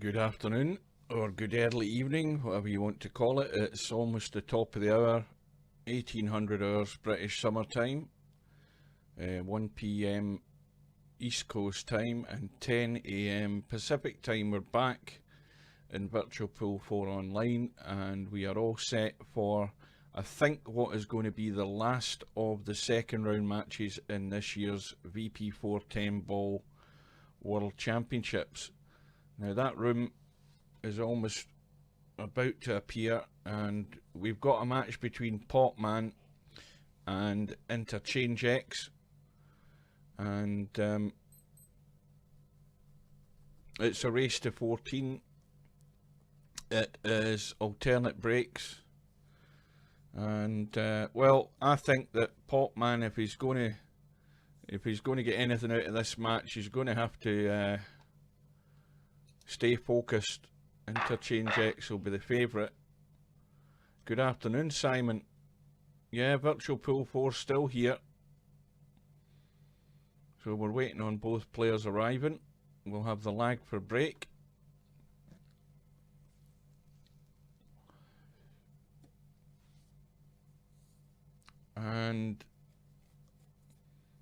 Good afternoon, or good early evening, whatever you want to call it. It's almost the top of the hour, 1800 hours British summer time, 1 PM East Coast time and 10 AM Pacific time. We're back in Virtual Pool 4 online, and we are all set for, I think, what is going to be the last of the second round matches in this year's VP4 10 Ball World Championships. Now that room is almost about to appear, and we've got a match between Potman and Interchangex, and it's a race to 14. It is alternate breaks, and well, I think that Potman, if he's going to get anything out of this match, he's going to have to stay focused. Interchangex will be the favourite. Good afternoon, Simon. Yeah, Virtual Pool 4 still here. So we're waiting on both players arriving. We'll have the lag for break. And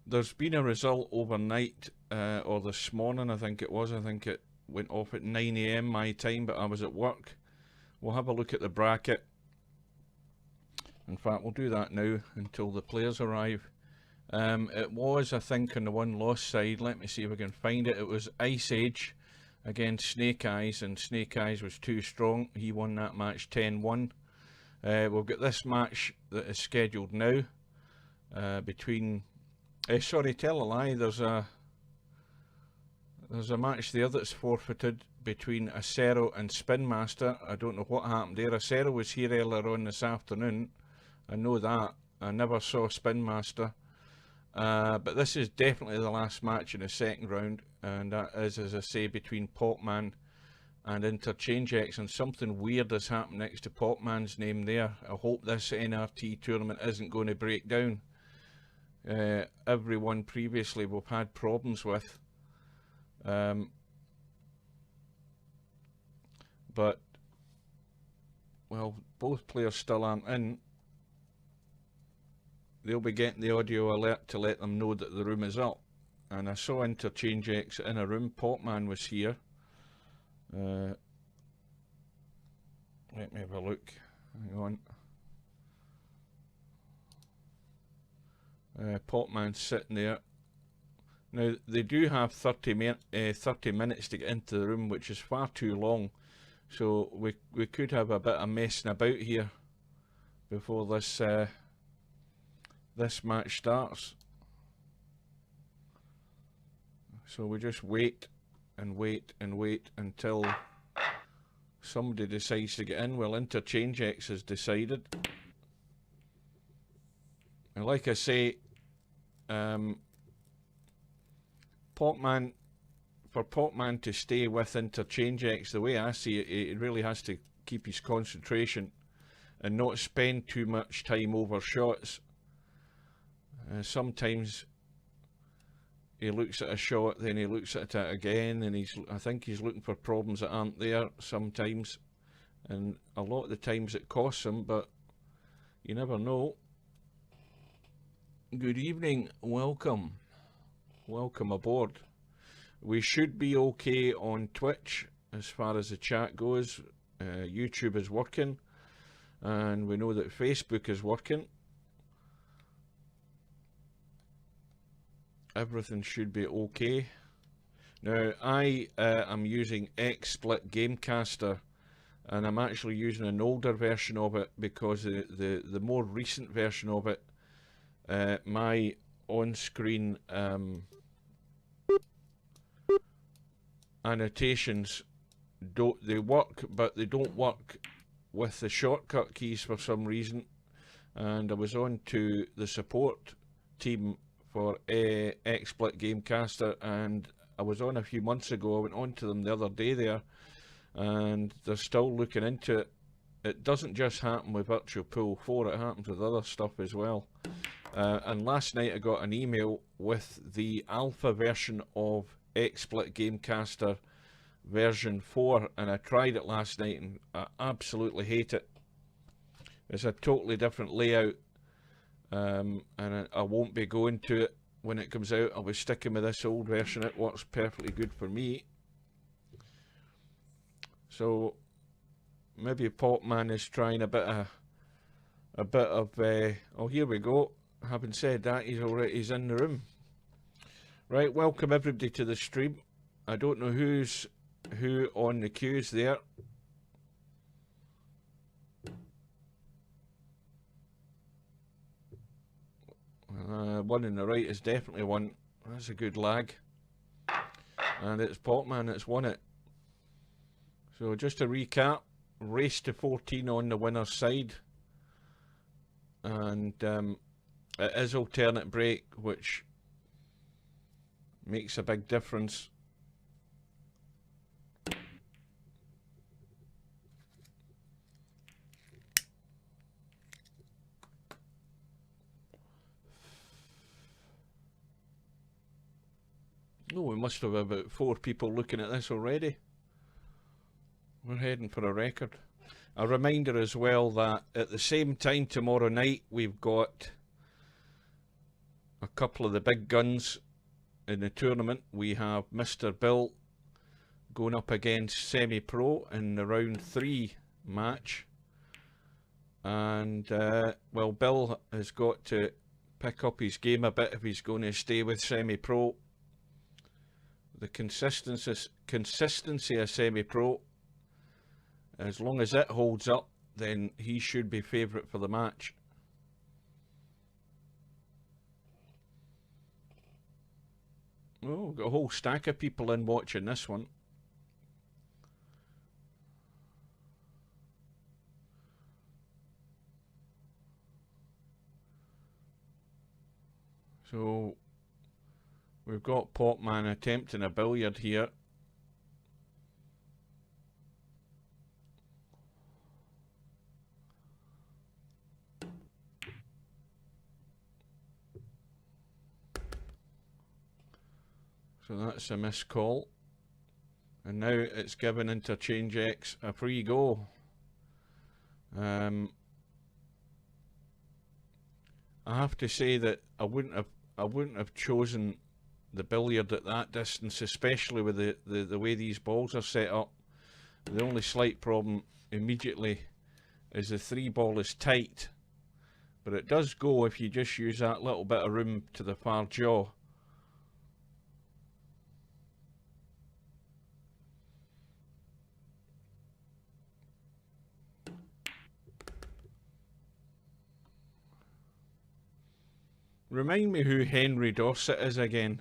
there's been a result overnight, or this morning I think it was. I think it went off at 9 AM my time, but I was at work. We'll have a look at the bracket. In fact, we'll do that now until the players arrive. It was, I think, on the one loss side. Let me see if I can find it. It was Ice Age against Snake Eyes, and Snake Eyes was too strong. He won that match 10-1. We've got this match that is scheduled now between... sorry, tell a lie. There's a match there that's forfeited between Acero and Spin Master. I don't know what happened there. Acero was here earlier on this afternoon. I know that. I never saw Spin Master. But this is definitely the last match in the second round. And that is, as I say, between Potman and Interchangex. And something weird has happened next to Potman's name there. I hope this NRT tournament isn't going to break down. Everyone previously we've had problems with. But, well, both players still aren't in. They'll be getting the audio alert to let them know that the room is up. And I saw Interchangex in a room. Potman was here. Let me have a look. Hang on. Potman's sitting there. Now, they do have 30 minutes to get into the room, which is far too long. So we could have a bit of messing about here before this this match starts. So we just wait and wait and wait until somebody decides to get in. Well, Interchangex has decided. And like I say, Potman, for Potman to stay with Interchangex, the way I see it, it really has to keep his concentration and not spend too much time over shots. Sometimes he looks at a shot, then he looks at it again, and I think he's looking for problems that aren't there sometimes, and a lot of the times it costs him, but you never know. Good evening, welcome aboard. We should be okay on Twitch as far as the chat goes. YouTube is working, and we know that Facebook is working. Everything should be okay. Now, I am using XSplit Gamecaster, and I'm actually using an older version of it because the more recent version of it, my on-screen annotations they work, but they don't work with the shortcut keys for some reason. And I was on to the support team for XSplit Gamecaster, and I was on a few months ago. I went on to them the other day there, and they're still looking into it. It doesn't just happen with Virtual Pool 4, it happens with other stuff as well. And last night I got an email with the alpha version of XSplit Gamecaster version 4, and I tried it last night and I absolutely hate it. It's a totally different layout, and I won't be going to it when it comes out. I'll be sticking with this old version. It works perfectly good for me. So maybe Potman is trying a bit of oh, here we go. Having said that, he's in the room. Right, welcome everybody to the stream. I don't know who on the queues there. One on the right is definitely one. That's a good lag. And it's Potman that's won it. So just to recap, race to 14 on the winner's side. And it is alternate brake, which makes a big difference. Oh, we must have about 4 people looking at this already. We're heading for a record. A reminder as well that at the same time tomorrow night we've got a couple of the big guns in the tournament. We have Mr. Bill going up against Semi-Pro in the round 3 match. And, well, Bill has got to pick up his game a bit if he's going to stay with Semi-Pro. The consistency of Semi-Pro, as long as it holds up, then he should be favourite for the match. Oh, got a whole stack of people in watching this one. So we've got Potman attempting a billiard here. So that's a missed call. And now it's given Interchangex a free go. I have to say that I wouldn't have chosen the billiard at that distance, especially with the way these balls are set up. The only slight problem immediately is the 3 ball is tight, but it does go if you just use that little bit of room to the far jaw. Remind me who Henry Dorset is again.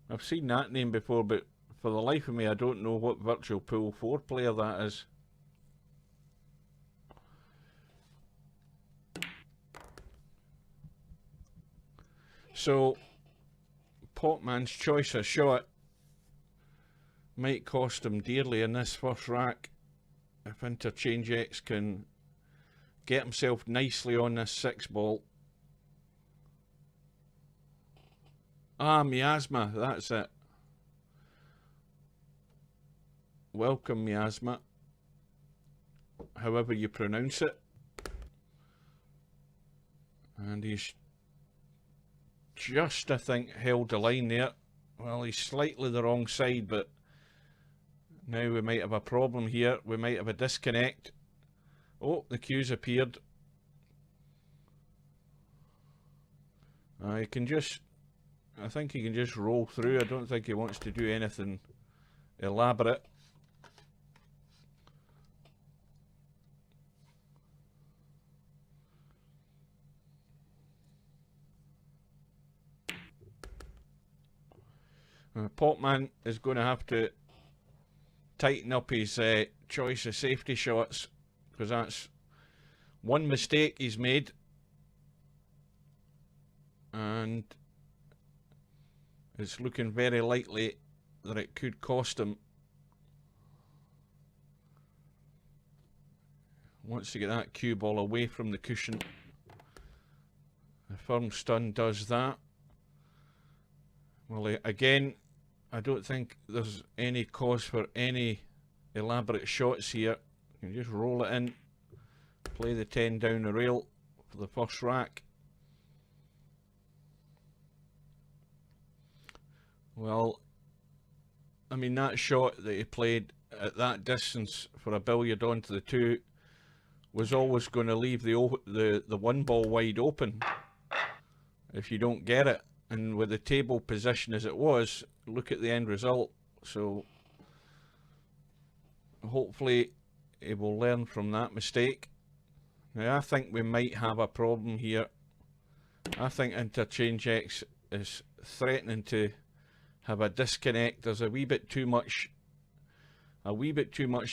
I've seen that name before, but for the life of me I don't know what Virtual Pool 4 player that is. So Potman's choice of shot might cost him dearly in this first rack if Interchangex can get himself nicely on this 6 ball. Ah, Miasma, that's it. Welcome, Miasma, however you pronounce it. And he's just, I think, held the line there. Well, he's slightly the wrong side, but now we might have a problem here. We might have a disconnect. Oh, the cue's appeared. You can just... I think he can just roll through. I don't think he wants to do anything elaborate. Potman is going to have to tighten up his choice of safety shots, because that's one mistake he's made, and it's looking very likely that it could cost him. Wants to get that cue ball away from the cushion. The firm stun does that. Well, again, I don't think there's any cause for any elaborate shots here. You can just roll it in, play the 10 down the rail for the first rack. Well, I mean, that shot that he played at that distance for a billiard onto the 2 was always going to leave the one ball wide open if you don't get it. And with the table position as it was, look at the end result. So hopefully he will learn from that mistake. Now I think we might have a problem here. I think Interchangex is threatening to have a disconnect. There's a wee bit too much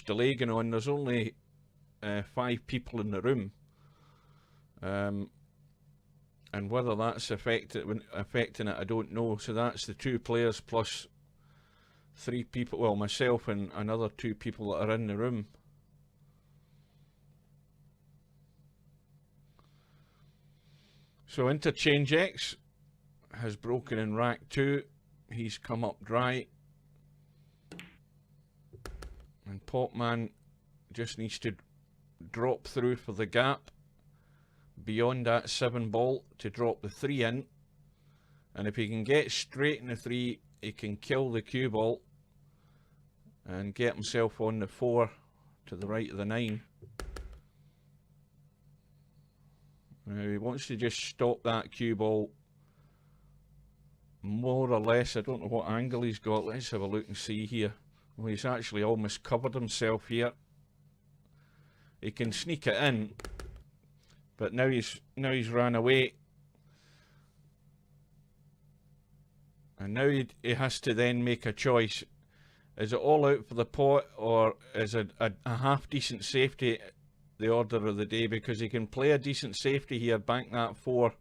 delay going on. There's only 5 people in the room, and whether that's affecting it, I don't know. So that's the 2 players plus 3 people, well, myself and another 2 people that are in the room. So Interchangex has broken in rack 2. He's come up dry, and Potman just needs to drop through for the gap beyond that 7 ball to drop the 3 in, and if he can get straight in the 3, he can kill the cue ball and get himself on the 4 to the right of the 9. Now he wants to just stop that cue ball more or less. I don't know what angle he's got. Let's have a look and see here. Well, he's actually almost covered himself here. He can sneak it in, but now he's ran away, and now he has to then make a choice. Is it all out for the pot, or is it a half decent safety the order of the day? Because he can play a decent safety here, bank that 4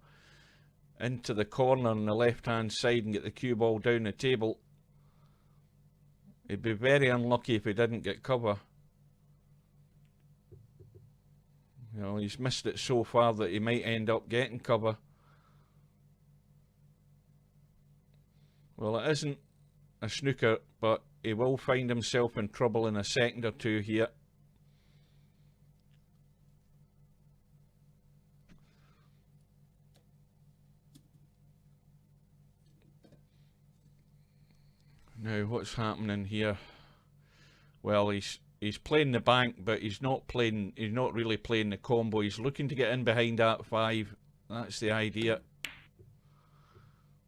into the corner on the left hand side and get the cue ball down the table. He'd be very unlucky if he didn't get cover. You know, he's missed it so far that he might end up getting cover. Well, it isn't a snooker, but he will find himself in trouble in a second or 2 here. Now, what's happening here? Well, he's playing the bank, but he's not really playing the combo. He's looking to get in behind that 5. That's the idea.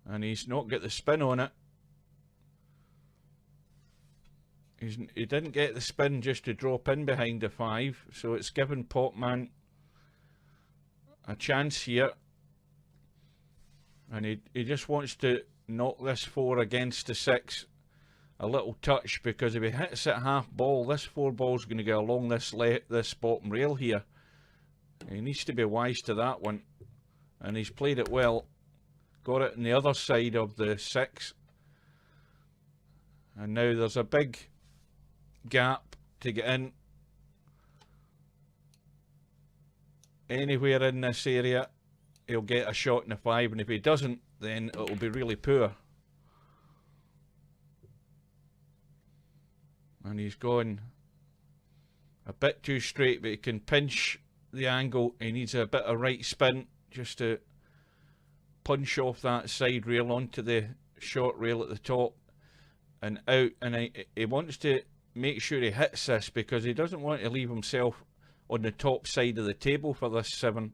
And he's not got the spin on it. He didn't get the spin just to drop in behind the 5, so it's given Potman a chance here. And he just wants to knock this 4 against the 6. A little touch, because if he hits it half ball, this 4 ball's going to go along this bottom rail here. He needs to be wise to that one, and he's played it well. Got it on the other side of the 6, and now there's a big gap to get in. Anywhere in this area, he'll get a shot in the 5, and if he doesn't, then it'll be really poor. And he's gone a bit too straight, but he can pinch the angle. He needs a bit of right spin just to punch off that side rail onto the short rail at the top and out. And he wants to make sure he hits this, because he doesn't want to leave himself on the top side of the table for this 7.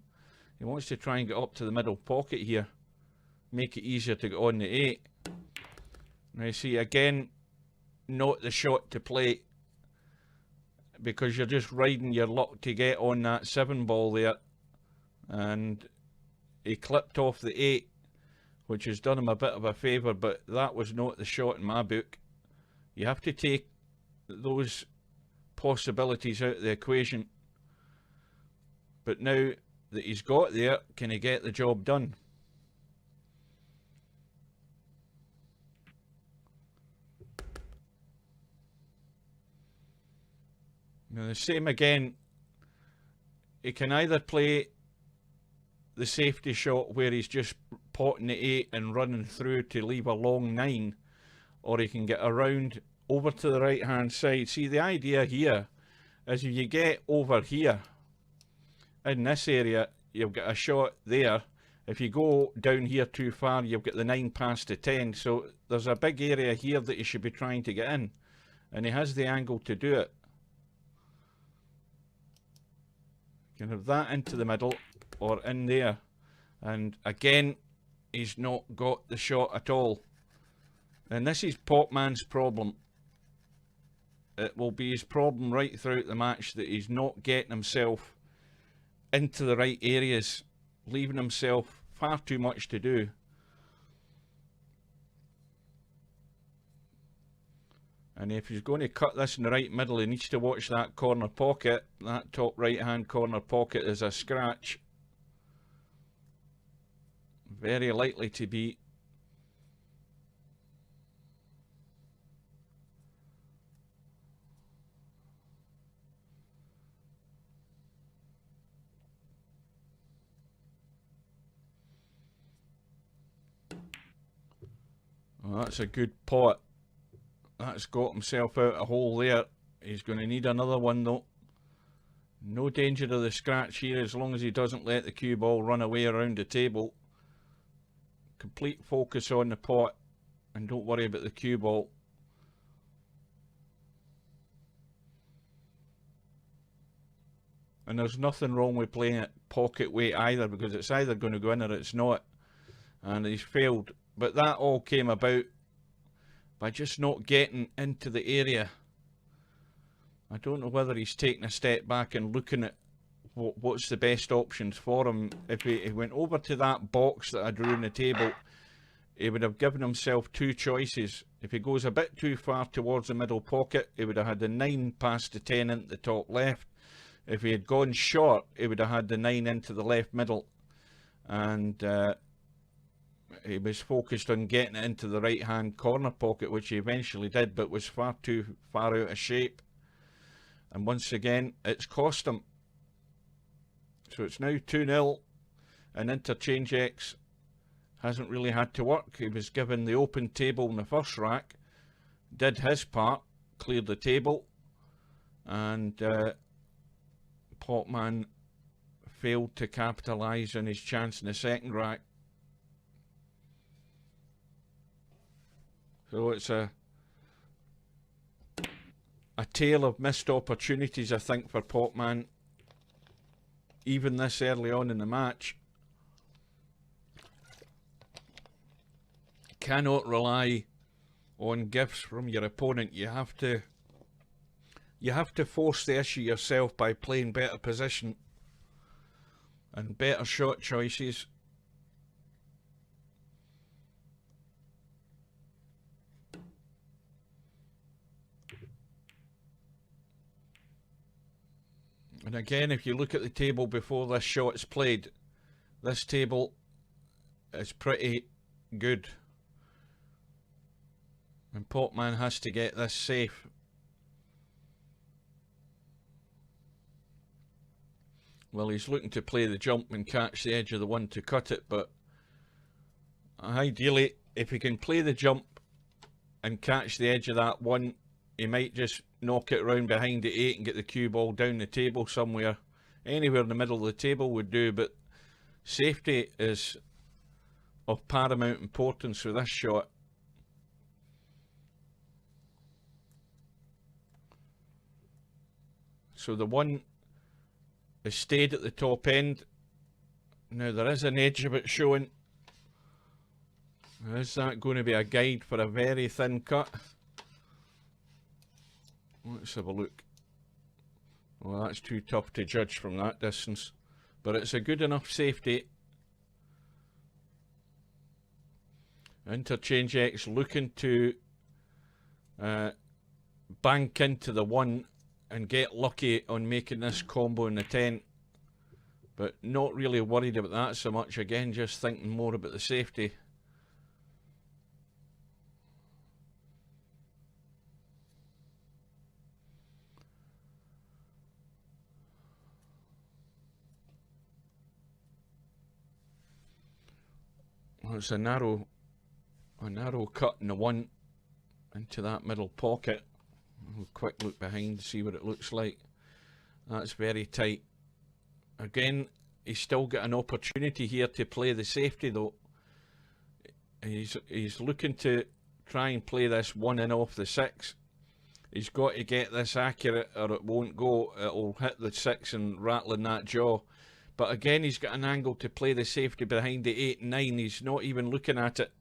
He wants to try and get up to the middle pocket here, make it easier to get on the 8. Now you see, again, not the shot to play, because you're just riding your luck to get on that 7 ball there, and he clipped off the 8, which has done him a bit of a favour, but that was not the shot in my book. You have to take those possibilities out of the equation. But now that he's got there, can he get the job done? Now the same again, he can either play the safety shot where he's just potting the 8 and running through to leave a long 9, or he can get around over to the right hand side. See, the idea here is if you get over here in this area, you've got a shot there. If you go down here too far, you've got the 9 past the 10. So there's a big area here that you should be trying to get in, and he has the angle to do it. You can have that into the middle or in there, and again he's not got the shot at all. And this is Potman's problem. It will be his problem right throughout the match that he's not getting himself into the right areas, leaving himself far too much to do. And if he's going to cut this in the right middle, he needs to watch that corner pocket. That top right hand corner pocket is a scratch. Very likely to be. Well, that's a good pot. That's got himself out a hole there. He's going to need another one though. No danger of the scratch here as long as he doesn't let the cue ball run away around the table. Complete focus on the pot and don't worry about the cue ball. And there's nothing wrong with playing it pocket weight either, because it's either going to go in or it's not. And he's failed. But that all came about by just not getting into the area. I don't know whether he's taking a step back and looking at what's the best options for him. If he went over to that box that I drew on the table, he would have given himself two choices. If he goes a bit too far towards the middle pocket, he would have had the 9 past the 10 into the top left. If he had gone short, he would have had the 9 into the left middle. And he was focused on getting it into the right hand corner pocket, which he eventually did, but was far too far out of shape. And once again, it's cost him. So it's now 2-0, and Interchangex hasn't really had to work. He was given the open table in the first rack, did his part, cleared the table, and Potman failed to capitalise on his chance in the second rack. So it's a tale of missed opportunities, I think, for Potman, even this early on in the match. Cannot rely on gifts from your opponent. You have to force the issue yourself by playing better position and better shot choices. And again, if you look at the table before this shot's played, this table is pretty good. And Potman has to get this safe. Well, he's looking to play the jump and catch the edge of the 1 to cut it, but ideally, if he can play the jump and catch the edge of that 1, he might just knock it round behind the 8 and get the cue ball down the table somewhere. Anywhere in the middle of the table would do, but safety is of paramount importance for this shot. So the 1 has stayed at the top end. Now there is an edge of it showing. Is that going to be a guide for a very thin cut? Let's have a look. Well, that's too tough to judge from that distance, but it's a good enough safety. Interchangex looking to bank into the 1 and get lucky on making this combo in the 10, but not really worried about that so much. Again, just thinking more about the safety. Well, it's a narrow cut in the 1. into that middle pocket. A quick look behind to see what it looks like. That's very tight. Again, he's still got an opportunity here to play the safety though. He's looking to try and play this 1 in off the 6. He's got to get this accurate or it won't go. It'll hit the 6 and rattle in that jaw. But again, he's got an angle to play the safety behind the 8 and 9. He's not even looking at it.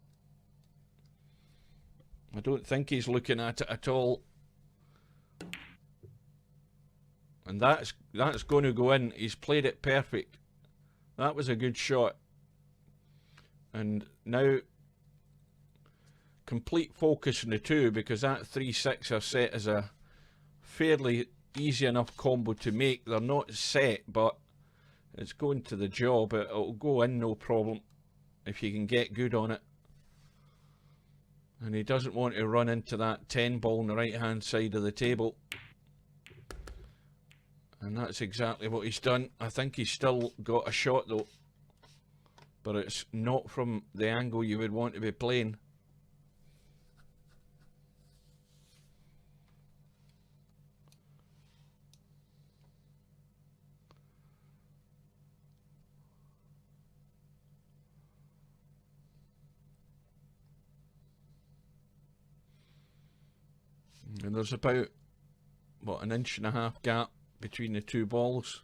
I don't think he's looking at it at all. And that's going to go in. He's played it perfect. That was a good shot. And now complete focus on the 2, because that 3-6 are set as a fairly easy enough combo to make. They're not set, but it's going to the jaw, but it'll go in no problem if you can get good on it. And he doesn't want to run into that 10 ball on the right hand side of the table. And that's exactly what he's done. I think he's still got a shot though, but it's not from the angle you would want to be playing. And there's about, what, 1.5 inch gap between the 2 balls.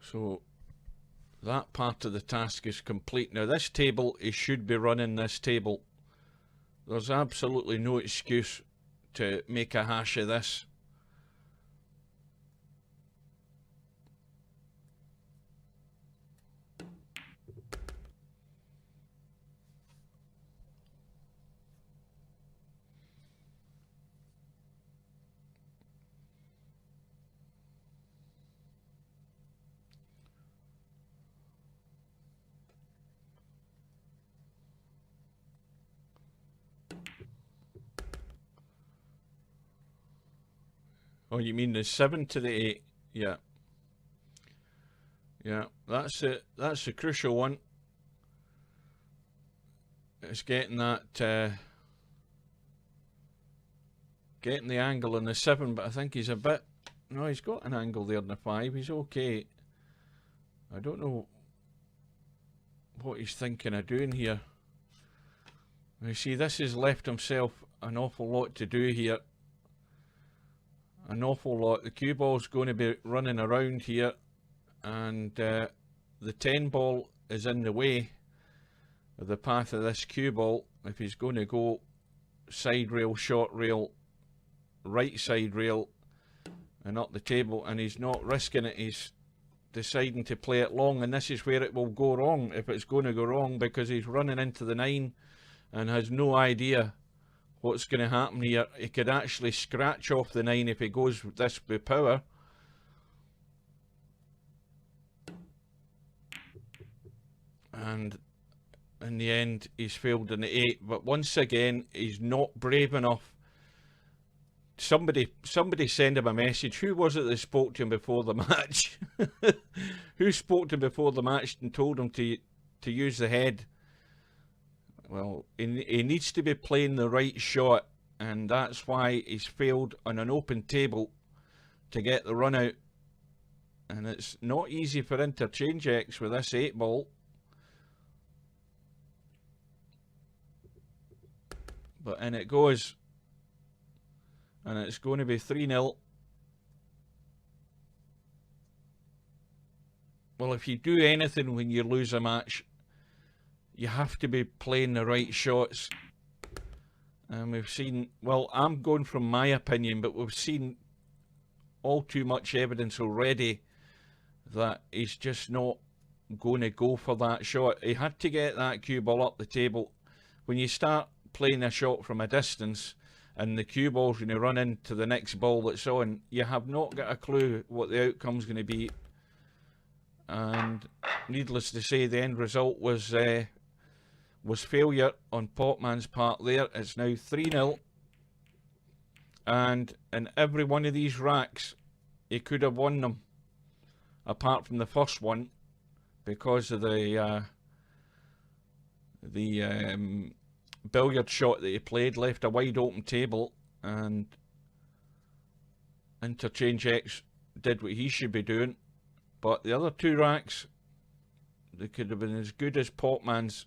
So that part of the task is complete. Now this table, he should be running this table. There's absolutely no excuse to make a hash of this. Oh, you mean the 7 to the 8? Yeah. Yeah, that's it. That's the crucial one. It's getting that, getting the angle in the 7, but I think he's a bit, no, he's got an angle there in the 5. He's okay. I don't know what he's thinking of doing here. You see, this has left himself an awful lot to do here. An awful lot. The cue ball's going to be running around here, and the 10 ball is in the way of the path of this cue ball. If he's going to go side rail, short rail, right side rail and up the table, and he's not risking it, he's deciding to play it long, and this is where it will go wrong, if it's going to go wrong, because he's running into the 9 and has no idea what's going to happen here. He could actually scratch off the 9 if he goes with this with power. And in the end, he's failed in the 8. But once again, he's not brave enough. Somebody send him a message. Who was it that spoke to him before the match? Who spoke to him before the match and told him to use the head? Well, he needs to be playing the right shot, and that's why he's failed on an open table to get the run out. And it's not easy for Interchangex with this 8 ball. But in it goes. And it's going to be 3-0. Well, if you do anything when you lose a match, you have to be playing the right shots. And we've seen, well, I'm going from my opinion, but we've seen all too much evidence already that he's just not going to go for that shot. He had to get that cue ball up the table. When you start playing a shot from a distance and the cue ball's going to run into the next ball that's on, you have not got a clue what the outcome's going to be. And needless to say, the end result was failure on Potman's part there. It's now 3-0. And in every one of these racks, he could have won them, apart from the first one, because of the billiard shot that he played, left a wide open table, and Interchangex did what he should be doing. But the other two racks, they could have been as good as Potman's.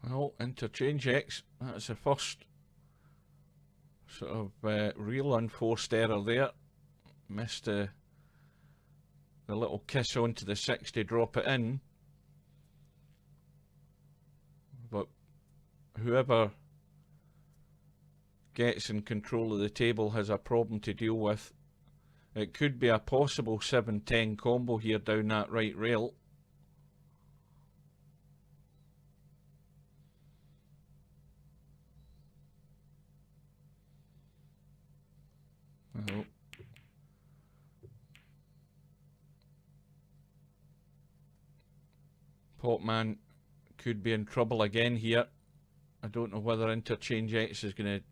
Well, Interchangex, that's the first sort of real unforced error there. Missed the little kiss onto the 6 to drop it in. But whoever gets in control of the table has a problem to deal with. It could be a possible 7-10 combo here down that right rail. Oh. Potman could be in trouble again here. I don't know whether Interchangex is going to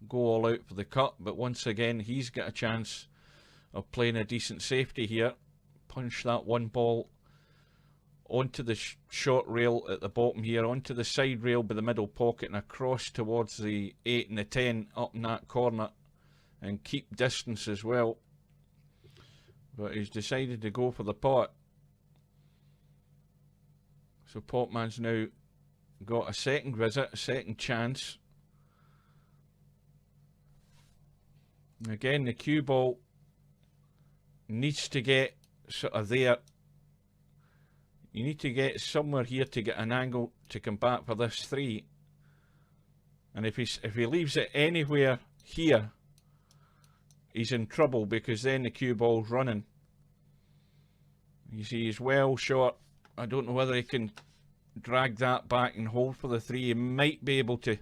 go all out for the cut, but once again he's got a chance of playing a decent safety here. Punch that one ball onto the short rail at the bottom here, onto the side rail by the middle pocket and across towards the 8 and the 10 up in that corner, and keep distance as well. But he's decided to go for the pot. So Potman's now got a second visit, a second chance. And again, the cue ball needs to get sort of there. You need to get somewhere here to get an angle to come back for this 3. And if he leaves it anywhere here, he's in trouble, because then the cue ball's running. You see, he's well short. I don't know whether he can drag that back and hold for the 3. He might be able to.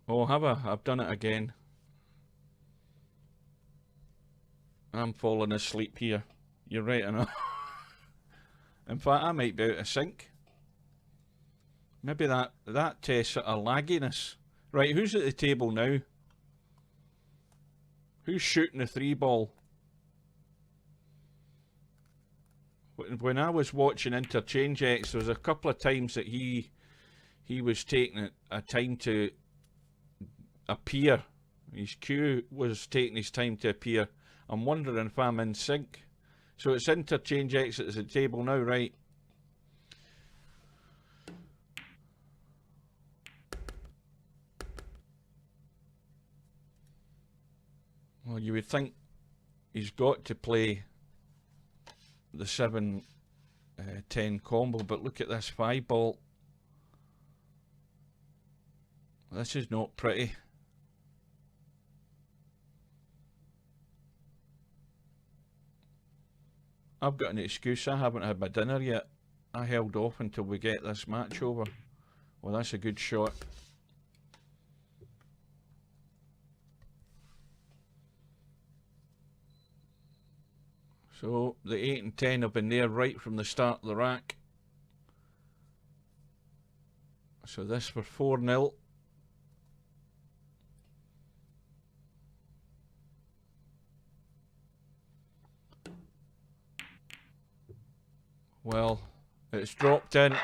Oh, I've done it again. I'm falling asleep here. You're right enough. In fact, I might be out of sync. Maybe that sort of lagginess. Right, who's at the table now? Who's shooting the 3 ball? When I was watching Interchangex, there was a couple of times that he was taking a time to appear. His cue was taking his time to appear. I'm wondering if I'm in sync. So it's Interchangex at the table now, right? Well, you would think he's got to play the 7-10 combo, but look at this 5 ball. This is not pretty. I've got an excuse. I haven't had my dinner yet. I held off until we get this match over. Well, that's a good shot. So the 8 and 10 have been there right from the start of the rack. So this for 4-0. Well, it's dropped in.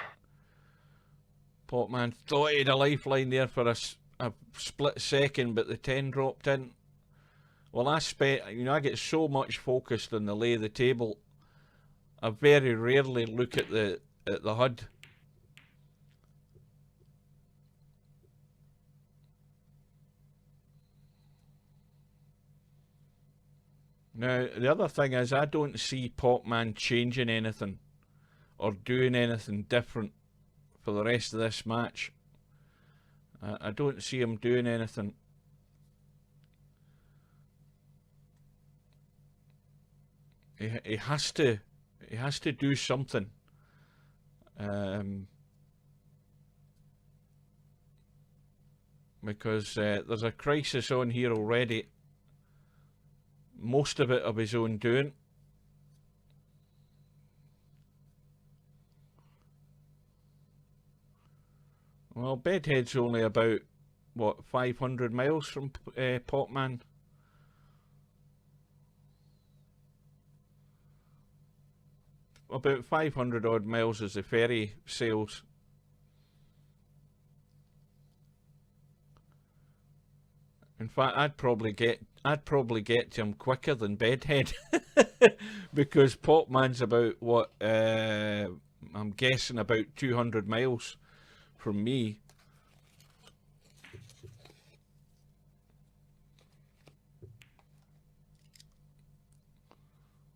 Potman thought he had a lifeline there for a split second, but the 10 dropped in. Well, I get so much focused on the lay of the table, I very rarely look at the HUD. Now, the other thing is, I don't see Potman changing anything or doing anything different for the rest of this match. I don't see him doing anything. He has to do something. Because there's a crisis on here already. most of it of his own doing. Well, Bedhead's only about, what, 500 miles from Potman. About 500 odd miles as the ferry sails. In fact, I'd probably get to him quicker than Bedhead, because Potman's about, what, I'm guessing about 200 miles from me.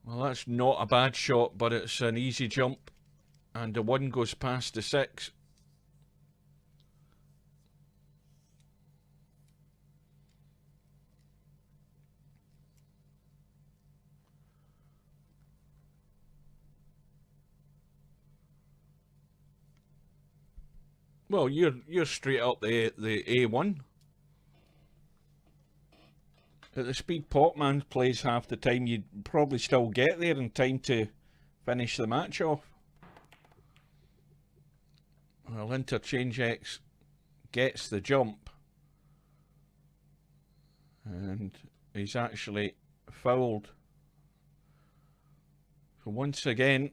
Well, that's not a bad shot, but it's an easy jump, and the 1 goes past the 6. Well, you're straight up the A1. At the speed Potman plays half the time, you'd probably still get there in time to finish the match off. Well, Interchangex gets the jump, and he's actually fouled. So once again,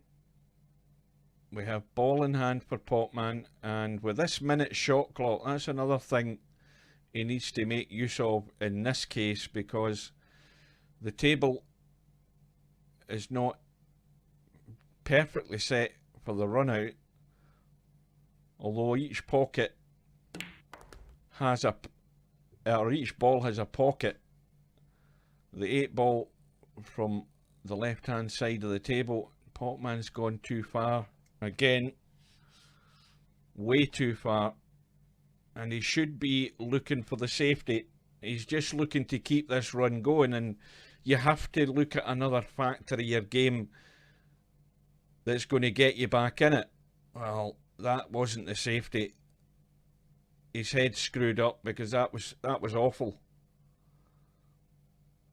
we have ball in hand for Potman, and with this minute shot clock, that's another thing he needs to make use of in this case, because the table is not perfectly set for the run out, although each pocket has each ball has a pocket. The 8 ball from the left hand side of the table, Potman's gone too far again, way too far. And he should be looking for the safety. He's just looking to keep this run going, and you have to look at another factor of your game that's going to get you back in it. Well, that wasn't the safety. His head screwed up, because that was awful.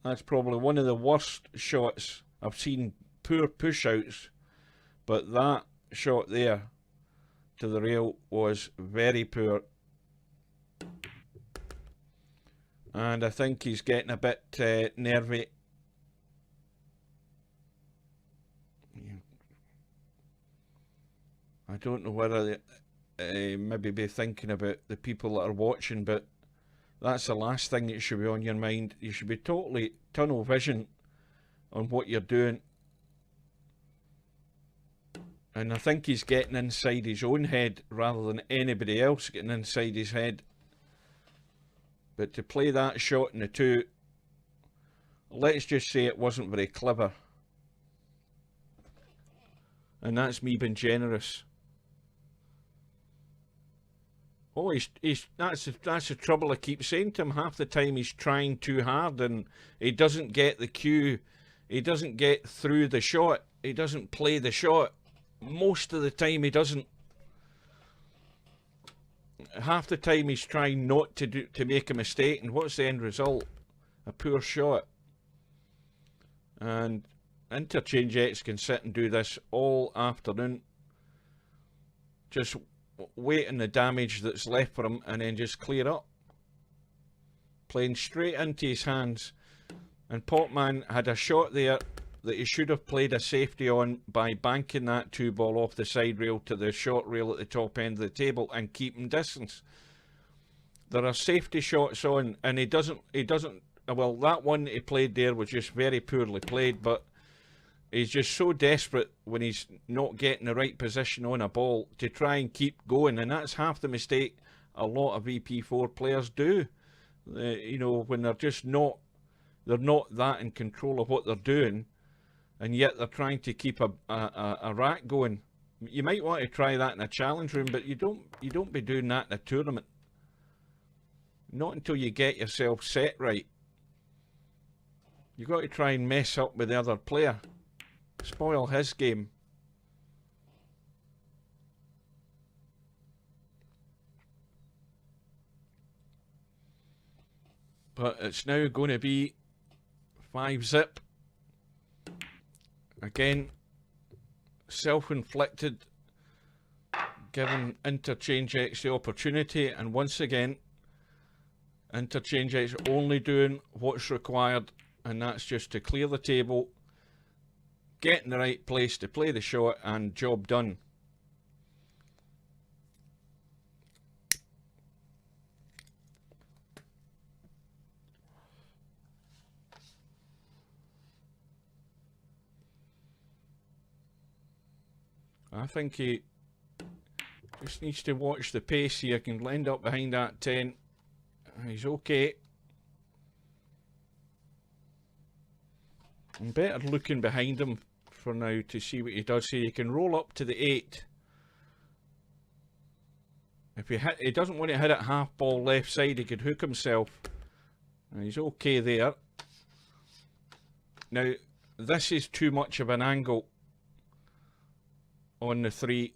That's probably one of the worst shots I've seen. Poor push outs, but that shot there to the rail was very poor. And I think he's getting a bit nervy. I don't know whether maybe be thinking about the people that are watching, but that's the last thing that should be on your mind. You should be totally tunnel vision on what you're doing. And I think he's getting inside his own head rather than anybody else getting inside his head. But to play that shot in the 2, let's just say it wasn't very clever. And that's me being generous. Oh, that's the trouble I keep saying to him. Half the time he's trying too hard and he doesn't get the cue. He doesn't get through the shot. He doesn't play the shot. Most of the time he doesn't. Half the time he's trying not to make a mistake, and what's the end result? A poor shot. And Interchangex can sit and do this all afternoon, just waiting the damage that's left for him and then just clear up, playing straight into his hands. And Potman had a shot there that he should have played a safety on by banking that 2 ball off the side rail to the short rail at the top end of the table and keeping distance. There are safety shots on, and he doesn't, well, that one he played there was just very poorly played, but he's just so desperate when he's not getting the right position on a ball to try and keep going, and that's half the mistake a lot of VP4 players do. You know, when they're just not, they're not that in control of what they're doing, and yet they're trying to keep a rack going. You might want to try that in a challenge room, but you don't be doing that in a tournament. Not until you get yourself set right. You've got to try and mess up with the other player, spoil his game. But it's now going to be 5-zip. Again, self-inflicted, giving Interchangex the opportunity, and once again, Interchangex only doing what's required, and that's just to clear the table, get in the right place to play the shot, and job done. I think he just needs to watch the pace here. Can end up behind that 10. He's okay. I'm better looking behind him for now to see what he does here. He can roll up to the 8. If he doesn't want to hit it half ball left side, he could hook himself. And he's okay there. Now, this is too much of an angle on the 3.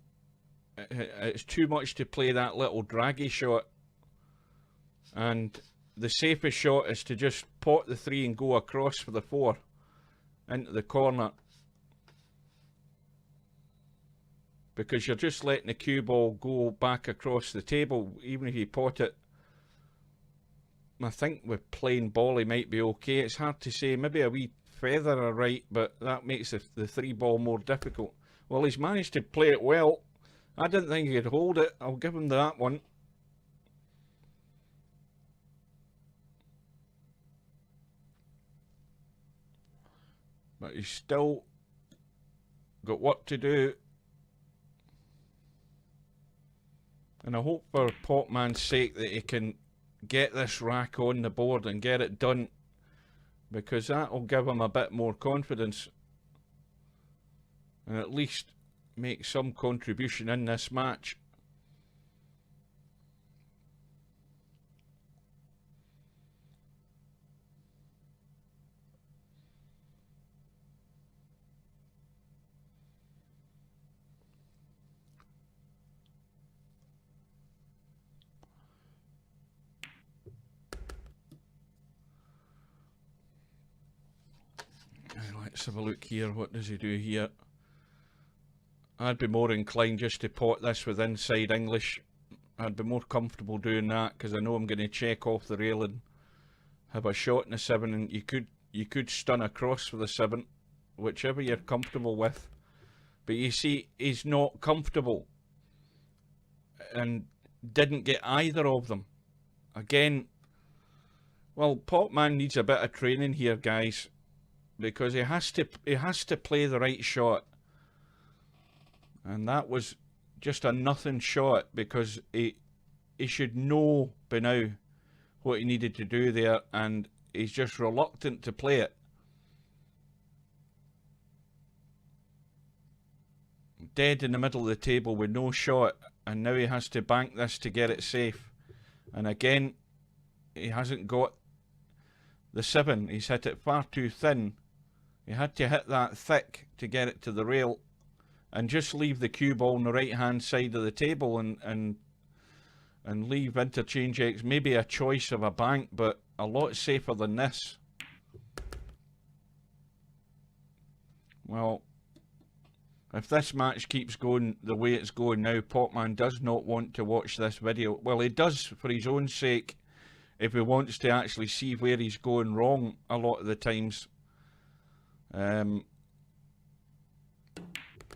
It's too much to play that little draggy shot, and the safest shot is to just pot the 3 and go across for the 4 into the corner, because you're just letting the cue ball go back across the table. Even if you pot it, I think with plain ball he might be okay. It's hard to say, maybe a wee feather or right, but that makes the 3 ball more difficult. Well, he's managed to play it well. I didn't think he could hold it. I'll give him that one. But he's still got work to do. And I hope for Potman's sake that he can get this rack on the board and get it done, because that will give him a bit more confidence and at least make some contribution in this match. Let's have a look here. What does he do here? I'd be more inclined just to pot this with inside English. I'd be more comfortable doing that, because I know I'm going to check off the rail and have a shot in the 7, and you could stun across for the 7, whichever you're comfortable with. But you see, he's not comfortable and didn't get either of them. Again, well, Potman needs a bit of training here, guys, because he has to play the right shot. And that was just a nothing shot, because he should know by now what he needed to do there, and he's just reluctant to play it. Dead in the middle of the table with no shot, and now he has to bank this to get it safe. And again, he hasn't got the 7. He's hit it far too thin. He had to hit that thick to get it to the rail, and just leave the cue ball on the right hand side of the table, and leave Interchangex maybe a choice of a bank, but a lot safer than this. Well, if this match keeps going the way it's going now, Potman does not want to watch this video. Well, he does for his own sake, if he wants to actually see where he's going wrong a lot of the times.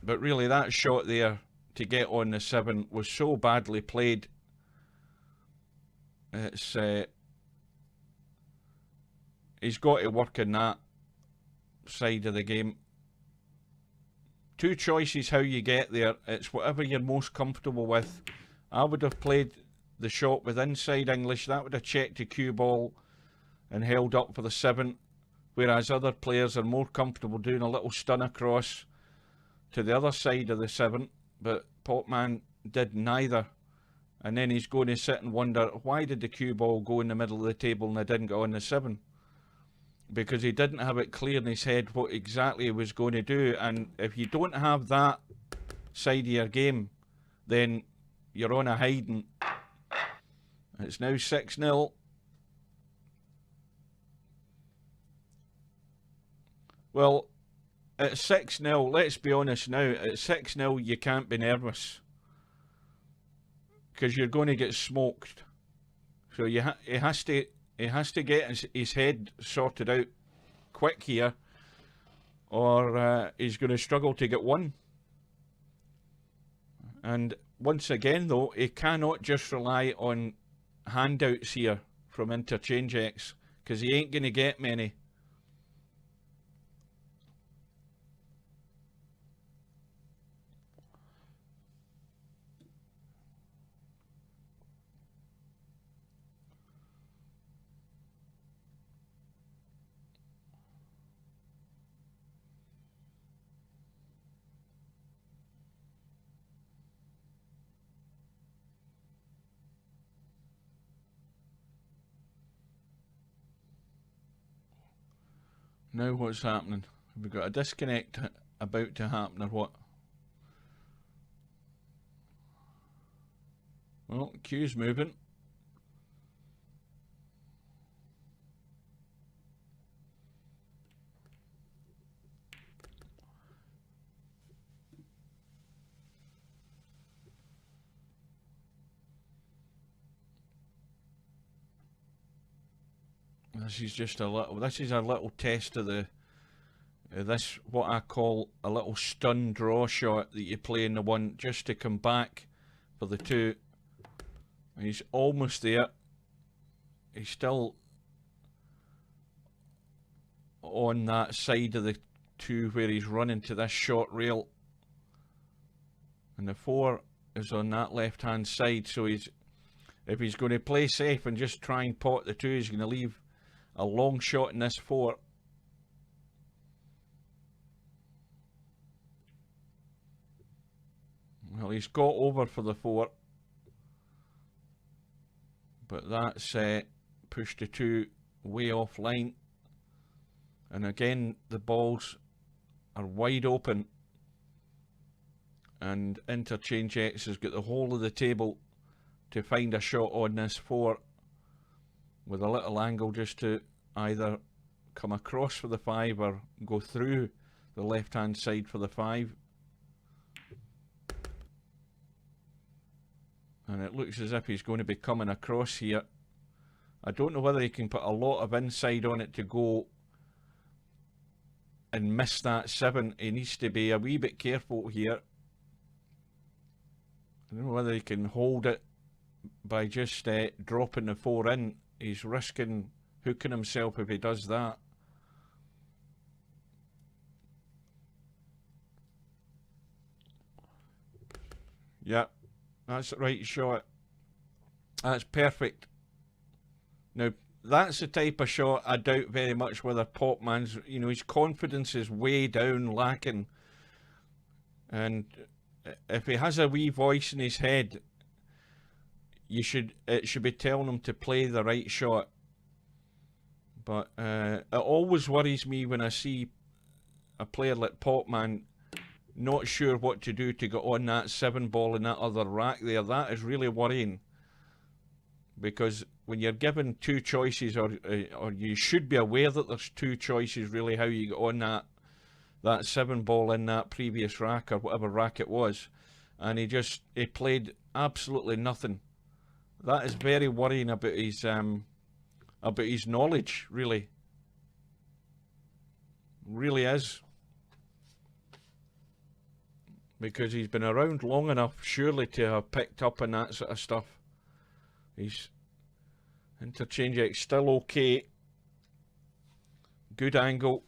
But really, that shot there to get on the 7 was so badly played. It's he's got to work in that side of the game. 2 choices how you get there. It's whatever you're most comfortable with. I would have played the shot with inside English. That would have checked the cue ball and held up for the 7. Whereas other players are more comfortable doing a little stun across to the other side of the 7, but Potman did neither. And then he's going to sit and wonder, why did the cue ball go in the middle of the table and I didn't go on the 7? Because he didn't have it clear in his head what exactly he was going to do. And if you don't have that side of your game, then you're on a hiding. And. It's now 6-0. Well, at 6-0, let's be honest now, at 6-0 you can't be nervous. Because you're going to get smoked. So he has to get his head sorted out quick here, or he's going to struggle to get one. And once again though, he cannot just rely on handouts here from Interchangex, because he ain't going to get many. Now what's happening? Have we got a disconnect about to happen or what? Well, cue's moving. This is just a little. This is a little test of the. This what I call a little stun draw shot that you play in the one just to come back for the two. He's almost there. He's still on that side of the two where he's running to this short rail, and the 4 is on that left hand side. So he's, if he's going to play safe and just try and pot the 2, he's going to leave a long shot in this 4. Well, he's got over for the 4, but that's pushed the 2 way offline. And again, the balls are wide open, and Interchangex has got the whole of the table to find a shot on this 4 with a little angle just to either come across for the 5 or go through the left hand side for the 5. And it looks as if he's going to be coming across here. I don't know whether he can put a lot of inside on it to go and miss that 7. He needs to be a wee bit careful here. I don't know whether he can hold it by just dropping the 4 in. He's risking hooking himself if he does that. Yeah, that's the right shot. That's perfect. Now, that's the type of shot I doubt very much whether Potman's, you know, his confidence is way down, lacking. And if he has a wee voice in his head, it should be telling him to play the right shot. But it always worries me when I see a player like Potman not sure what to do to get on that 7 ball in that other rack there. That is really worrying, because when you're given 2 choices, or you should be aware that there's 2 choices really how you get on that 7 ball in that previous rack or whatever rack it was, and he played absolutely nothing. That is very worrying about his knowledge, really. Really is. Because he's been around long enough, surely, to have picked up on that sort of stuff. He's Interchangex still okay. Good angle.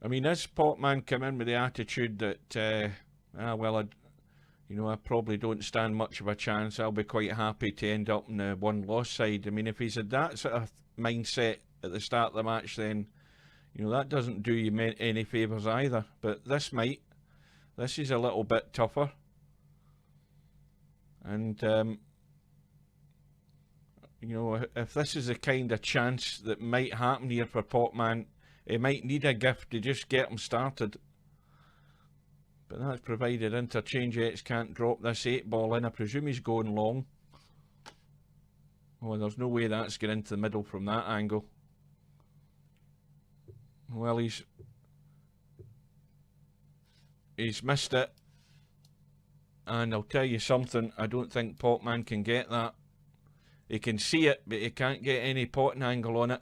I mean, this Potman come in with the attitude that, well, I probably don't stand much of a chance. I'll be quite happy to end up in the 1-loss side. I mean, if he's had that sort of mindset at the start of the match, then, that doesn't do you any favours either. But this might. This is a little bit tougher. And, if this is the kind of chance that might happen here for Potman, he might need a gift to just get him started. But that's provided Interchangex can't drop this 8 ball in. I presume he's going long. Oh, there's no way that's getting into the middle from that angle. Well, he's missed it. And I'll tell you something, I don't think Potman can get that. He can see it, but he can't get any potting angle on it.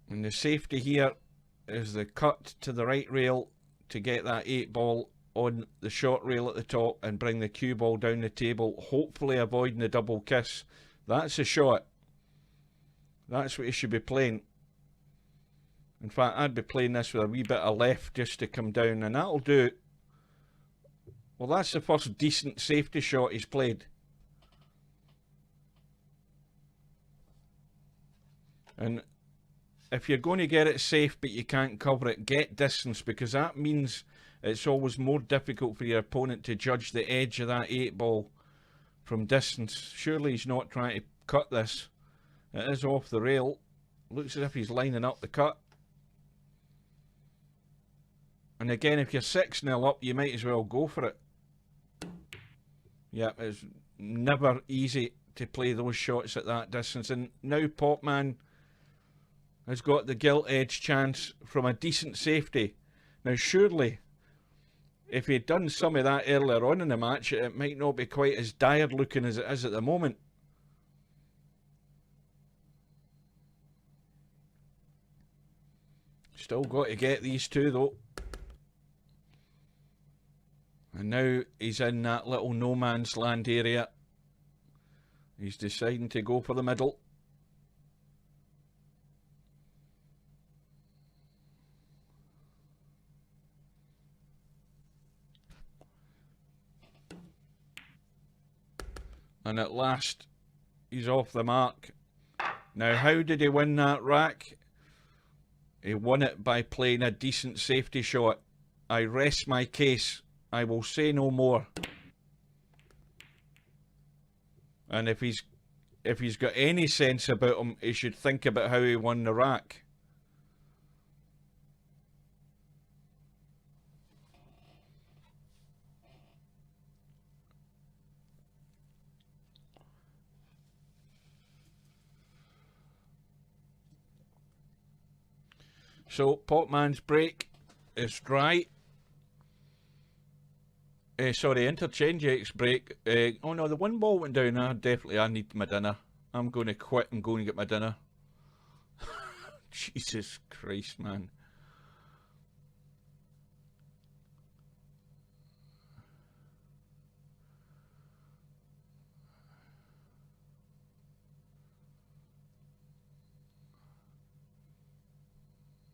And the safety here is the cut to the right rail to get that 8 ball on the short rail at the top and bring the cue ball down the table, hopefully avoiding the double kiss. That's a shot. That's what he should be playing. In fact, I'd be playing this with a wee bit of left just to come down, and that'll do. Well, that's the first decent safety shot he's played. And if you're going to get it safe but you can't cover it, get distance, because that means it's always more difficult for your opponent to judge the edge of that 8 ball from distance. Surely he's not trying to cut this. It is off the rail. Looks as if he's lining up the cut. And again, if you're 6-0 up, you might as well go for it. Yeah, it's never easy to play those shots at that distance. And now Potman has got the gilt edge chance from a decent safety. Now surely, if he'd done some of that earlier on in the match, it might not be quite as dire looking as it is at the moment. Still got to get these two though. And now he's in that little no man's land area. He's deciding to go for the middle. And at last, he's off the mark. Now, how did he win that rack? He won it by playing a decent safety shot. I rest my case. I will say no more. And if he's got any sense about him, he should think about how he won the rack. So, Potman's break is dry. Sorry, Interchangex break. Oh no, the 1 ball went down. I need my dinner. I'm going to quit and go and get my dinner. Jesus Christ, man.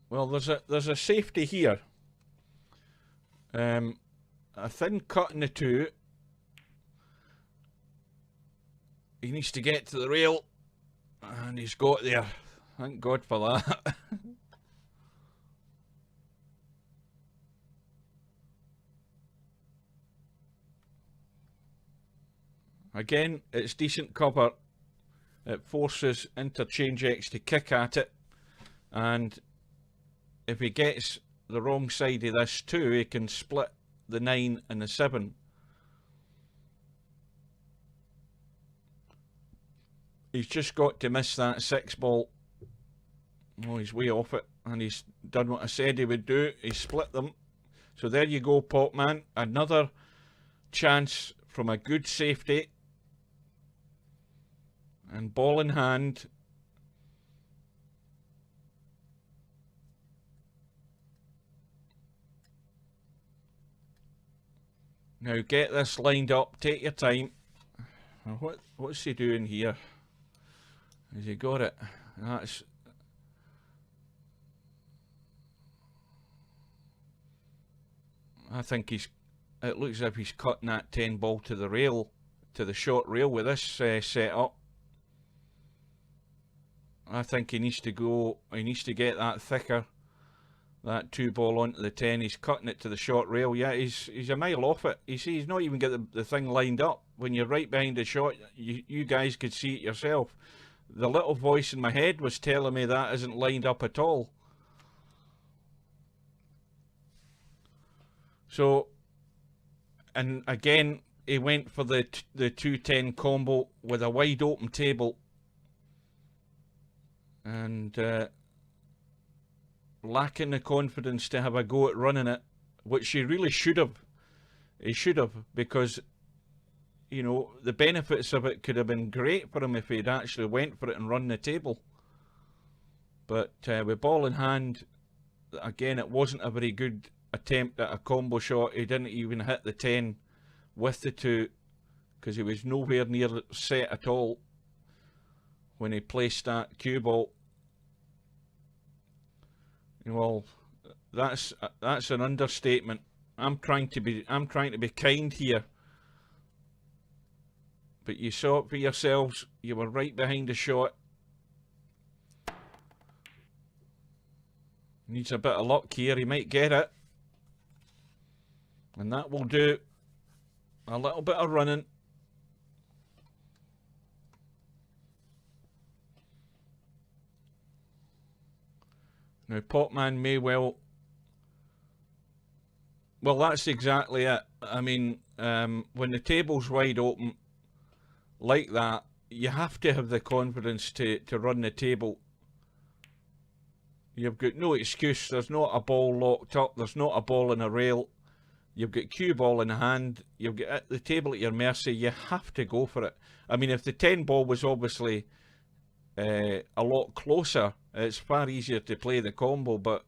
Well, there's a safety here. A thin cut in the 2. He needs to get to the rail, and he's got there. Thank God for that. Again, it's decent cover. It forces Interchangex to kick at it, and if he gets the wrong side of this too, he can split the 9 and the 7. He's just got to miss that 6 ball. Oh, he's way off it, and he's done what I said he would do. He split them. So there you go, Potman. Another chance from a good safety. And ball in hand. Now get this lined up, take your time. What's he doing here? Has he got it? That's... I think it looks as if he's cutting that 10 ball to the rail, to the short rail with this setup. I think he needs to get that thicker that 2 ball onto the 10. He's cutting it to the short rail. Yeah, he's a mile off it. You see, he's not even got the thing lined up. When you're right behind the shot, you guys could see it yourself. The little voice in my head was telling me that isn't lined up at all. So, and again, he went for the 210 combo with a wide open table. And lacking the confidence to have a go at running it, which he really should have. He should have, because, you know, the benefits of it could have been great for him if he'd actually went for it and run the table. But with ball in hand, again, it wasn't a very good attempt at a combo shot. He didn't even hit the 10 with the 2, because he was nowhere near set at all when he placed that cue ball. Well, that's an understatement. I'm trying to be kind here. But you saw it for yourselves. You were right behind the shot. Needs a bit of luck here. He might get it. And that will do. A little bit of running. Now, Potman may well... Well, that's exactly it. I mean, when the table's wide open like that, you have to have the confidence to run the table. You've got no excuse. There's not a ball locked up. There's not a ball in a rail. You've got cue ball in hand. You've got the table at your mercy. You have to go for it. I mean, if the 10 ball was obviously a lot closer, it's far easier to play the combo, but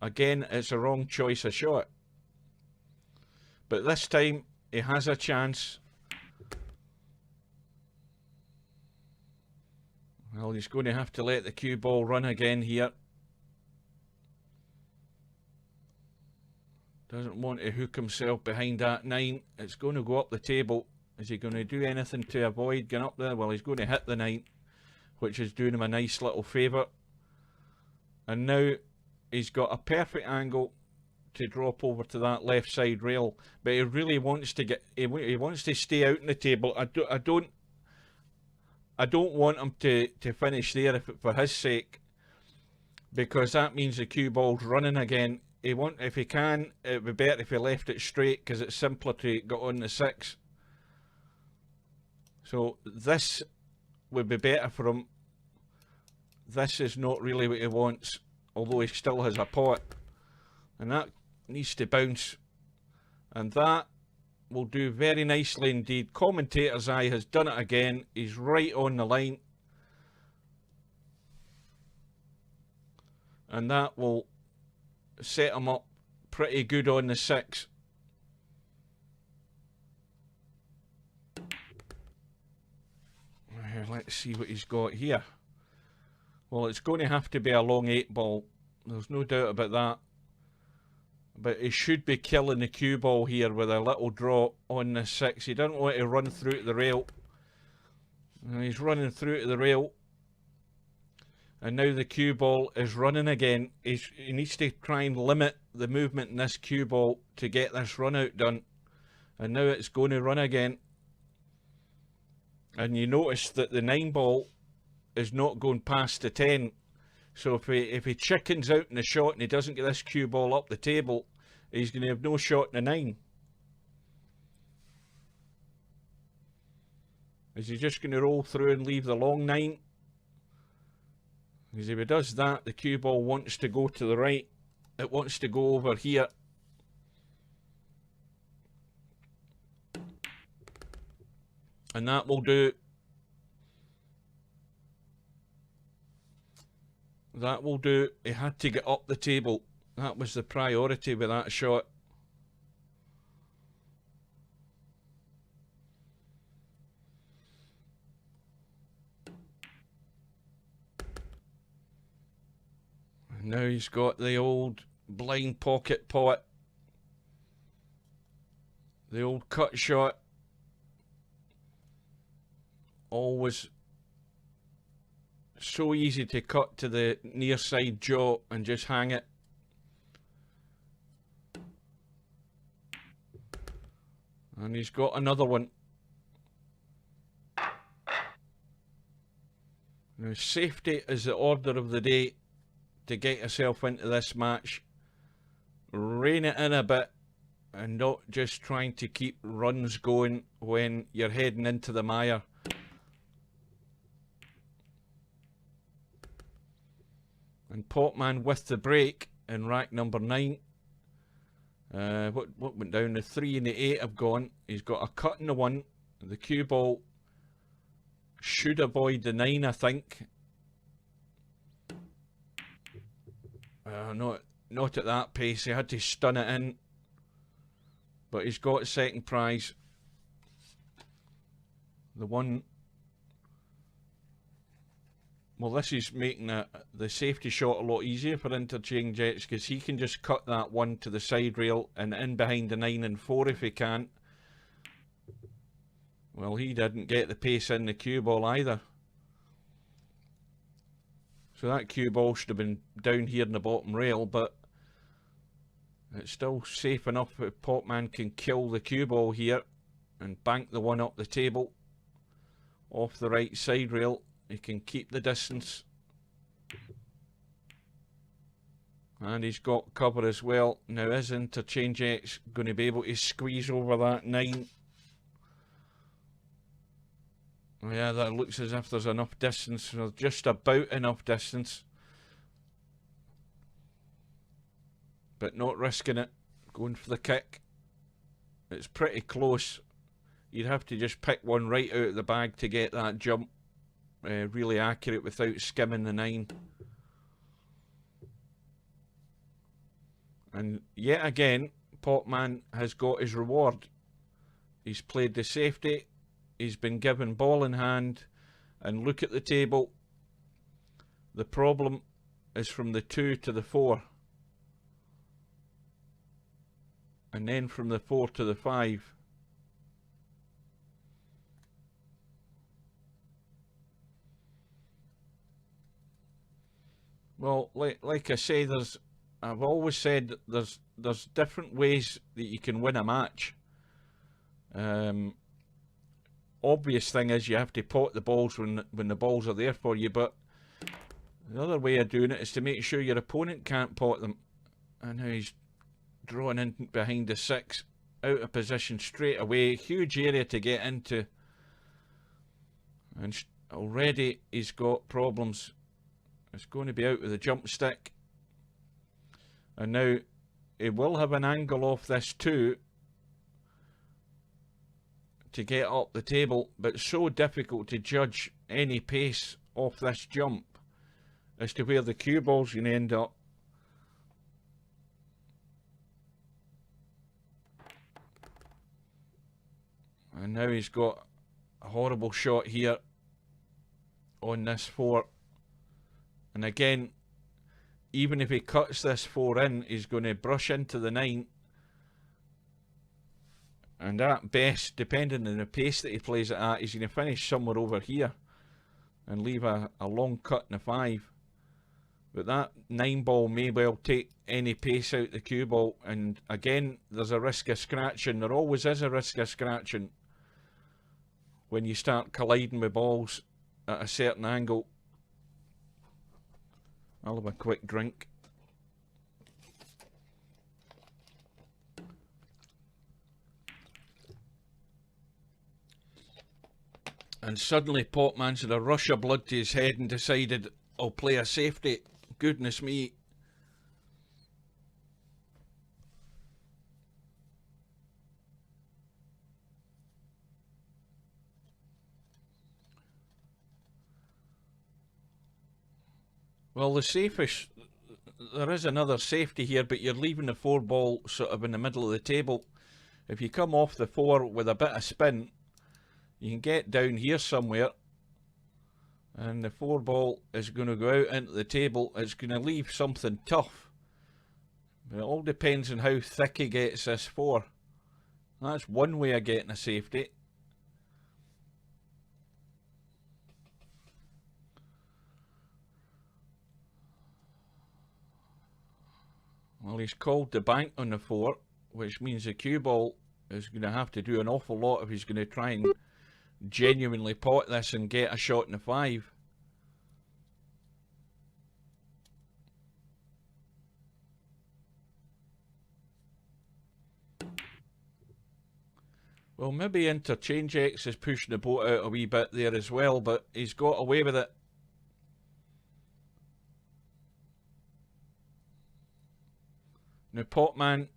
again, it's a wrong choice of shot. But this time, he has a chance. Well, he's going to have to let the cue ball run again here. Doesn't want to hook himself behind that 9. It's going to go up the table. Is he going to do anything to avoid going up there? Well, he's going to hit the 9, which is doing him a nice little favour. And now he's got a perfect angle to drop over to that left side rail, but he really wants to get. He wants to stay out in the table. I don't want him to finish there for his sake, because that means the cue ball's running again. If he can, it would be better if he left it straight, because it's simpler to get on the 6. So this would be better for him. This is not really what he wants, although he still has a pot. And that needs to bounce. And that will do very nicely indeed. Commentator's eye has done it again. He's right on the line. And that will set him up pretty good on the 6. Let's see what he's got here. Well, it's going to have to be a long 8 ball. There's no doubt about that. But he should be killing the cue ball here with a little draw on the 6. He doesn't want to run through to the rail. And he's running through to the rail. And now the cue ball is running again. He needs to try and limit the movement in this cue ball to get this run out done. And now it's going to run again. And you notice that the 9 ball is not going past the 10. So if he chickens out in the shot and he doesn't get this cue ball up the table, he's going to have no shot in the 9. Is he just going to roll through and leave the long 9? Because if he does that, the cue ball wants to go to the right. It wants to go over here. And that will do. That will do. He had to get up the table. That was the priority with that shot. And now he's got the old blind pocket pot. The old cut shot. Always so easy to cut to the near side jaw and just hang it. And he's got another one. Now, safety is the order of the day to get yourself into this match. Rein it in a bit and not just trying to keep runs going when you're heading into the mire. And Potman with the break in rack number 9. What went down? The 3 and the 8 have gone. He's got a cut in the 1. The cue ball should avoid the 9, I think. Not at that pace. He had to stun it in. But he's got second prize. The 1. Well, this is making the safety shot a lot easier for Interchangex, because he can just cut that 1 to the side rail and in behind the 9 and 4 if he can. Well, he didn't get the pace in the cue ball either. So that cue ball should have been down here in the bottom rail, but it's still safe enough if Potman can kill the cue ball here and bank the 1 up the table off the right side rail. He can keep the distance. And he's got cover as well. Now is Interchangex going to be able to squeeze over that 9? Yeah, that looks as if there's enough distance. There's just about enough distance. But not risking it. Going for the kick. It's pretty close. You'd have to just pick one right out of the bag to get that jump really accurate without skimming the 9. And yet again, Potman has got his reward. He's played the safety. He's been given ball in hand. And look at the table. The problem is from the 2 to the 4. And then from the 4 to the 5. Well, like I say, I've always said there's different ways that you can win a match. Obvious thing is you have to pot the balls when the balls are there for you, but the other way of doing it is to make sure your opponent can't pot them. And now he's drawing in behind the 6, out of position straight away. Huge area to get into, and already he's got problems. It's going to be out with the jump stick. And now he will have an angle off this 2 to get up the table, but it's so difficult to judge any pace off this jump as to where the cue ball's going to end up. And now he's got a horrible shot here on this 4. And again, even if he cuts this 4 in, he's going to brush into the 9. And at best, depending on the pace that he plays it at, he's going to finish somewhere over here and leave a long cut in a 5. But that 9 ball may well take any pace out the cue ball. And again, there's a risk of scratching. There always is a risk of scratching when you start colliding with balls at a certain angle. I'll have a quick drink. And suddenly Potman's had a rush of blood to his head and decided, I'll play a safety. Goodness me. Well, the safest, there is another safety here, but you're leaving the 4 ball sort of in the middle of the table. If you come off the 4 with a bit of spin, you can get down here somewhere, and the 4 ball is going to go out into the table. It's going to leave something tough. But it all depends on how thick he gets this 4. That's one way of getting a safety. Well, he's called the bank on the 4, which means the cue ball is going to have to do an awful lot if he's going to try and genuinely pot this and get a shot in the 5. Well, maybe Interchangex is pushing the boat out a wee bit there as well, but he's got away with it. Now, Potman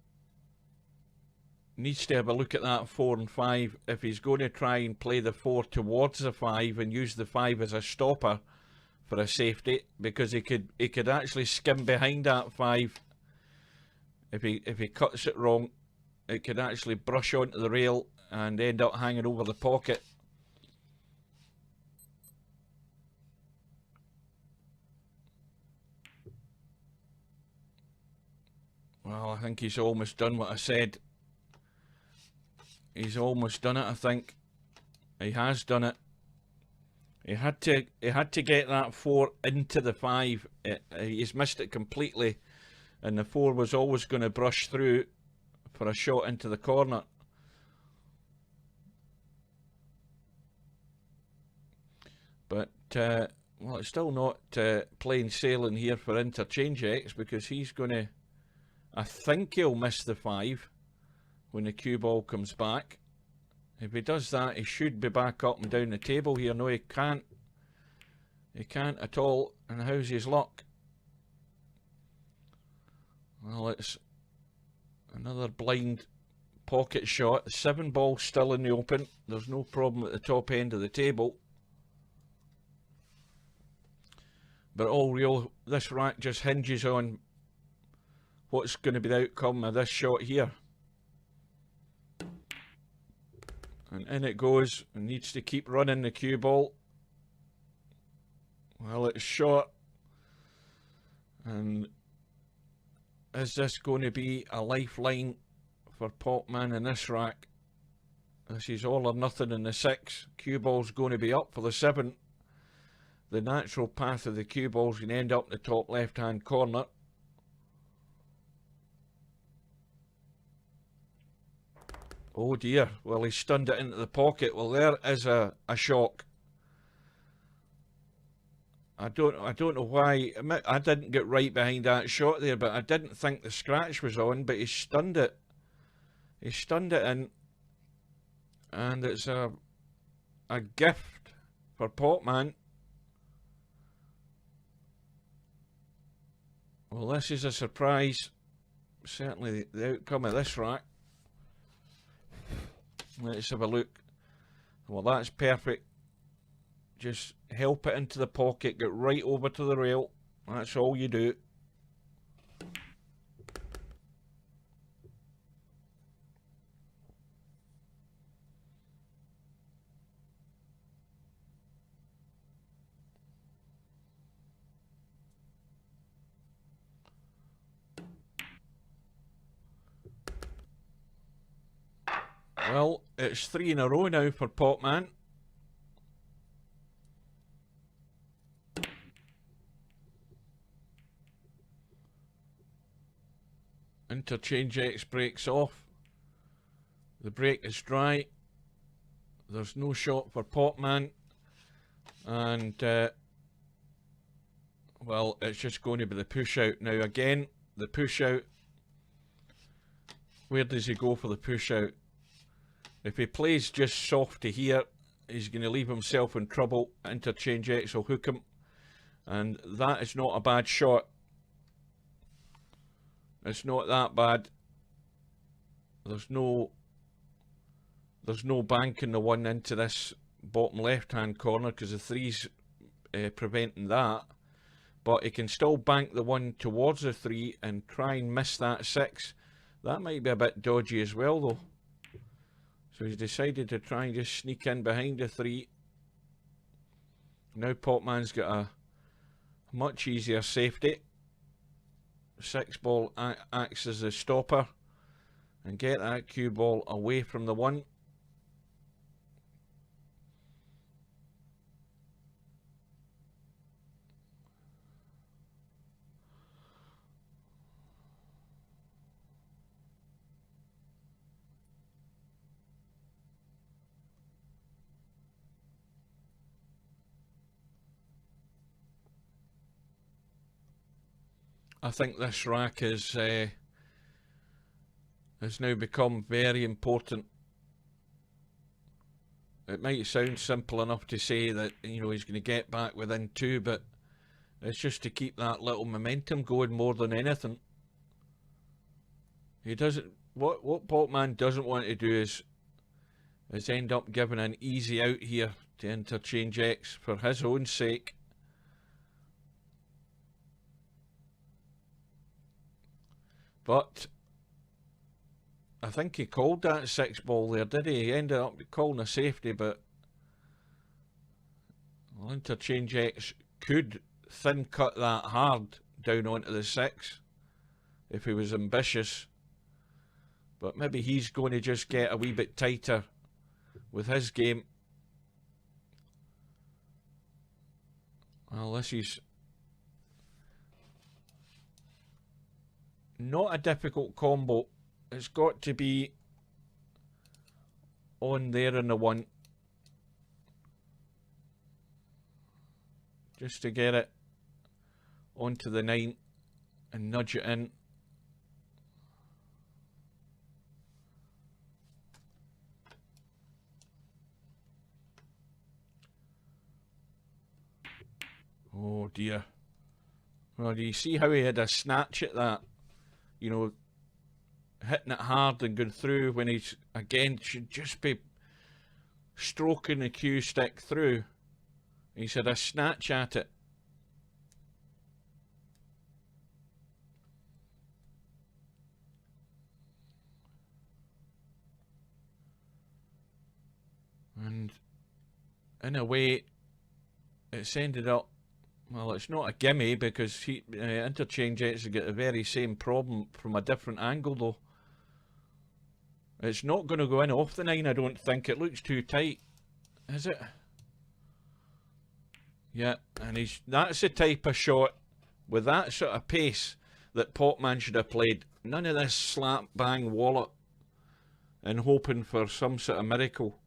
needs to have a look at that 4 and 5 if he's going to try and play the 4 towards the 5 and use the 5 as a stopper for a safety, because he could actually skim behind that 5 if he cuts it wrong. It could actually brush onto the rail and end up hanging over the pocket. Well, I think he's almost done what I said. He's almost done it, I think. He has done it. He had to get that 4 into the 5. He's missed it completely, and the 4 was always going to brush through for a shot into the corner. But well, it's still not plain sailing here for Interchangex, because he's going to, I think he'll miss the 5 when the cue ball comes back. If he does that, he should be back up and down the table here. No, he can't. He can't at all. And how's his luck? Well, it's another blind pocket shot. 7 ball still in the open. There's no problem at the top end of the table. But all real, this rack just hinges on what's going to be the outcome of this shot here. And in it goes, and needs to keep running the cue ball. Well, it's short. And is this going to be a lifeline for Potman in this rack? This is all or nothing in the 6. Cue ball's going to be up for the 7. The natural path of the cue ball's going to end up in the top left-hand corner. Oh dear, well, he stunned it into the pocket. Well, there is a shock. I don't know why. I didn't get right behind that shot there, but I didn't think the scratch was on, but he stunned it. He stunned it in, and it's a gift for Potman. Well, this is a surprise. Certainly the outcome of this rack. Let's have a look. Well, that's perfect. Just help it into the pocket, get right over to the rail. That's all you do. Well, it's 3 in a row now for Potman. Interchangex breaks off. The break is dry. There's no shot for Potman. And, well, it's just going to be the push out. Now, again, the push out. Where does he go for the push out? If he plays just soft to here, he's going to leave himself in trouble. Interchangex will hook him. And that is not a bad shot. It's not that bad. There's no banking the 1 into this bottom left-hand corner, because the 3's preventing that. But he can still bank the 1 towards the 3 and try and miss that 6. That might be a bit dodgy as well, though. So he's decided to try and just sneak in behind the 3. Now Potman's got a much easier safety. 6 ball acts as a stopper and get that cue ball away from the 1. I think this rack is has now become very important. It might sound simple enough to say that, you know, he's going to get back within 2, but it's just to keep that little momentum going more than anything. He doesn't. What Potman doesn't want to do is end up giving an easy out here to Interchangex for his own sake. But I think he called that 6 ball there, did he? He ended up calling a safety, but well, Interchangex could thin cut that hard down onto the 6 if he was ambitious. But maybe he's going to just get a wee bit tighter with his game. Well, this is not a difficult combo. It's got to be on there in the 1. Just to get it onto the 9 and nudge it in. Oh dear. Well, do you see how he had a snatch at that? You know, hitting it hard and going through when he's, again, should just be stroking the cue stick through. He's had a snatch at it. And in a way, it's ended up, well, it's not a gimme because Interchangex has got the very same problem from a different angle though. It's not going to go in off the 9, I don't think. It looks too tight. Is it? Yeah, and that's the type of shot with that sort of pace that Potman should have played. None of this slap bang wallop and hoping for some sort of miracle.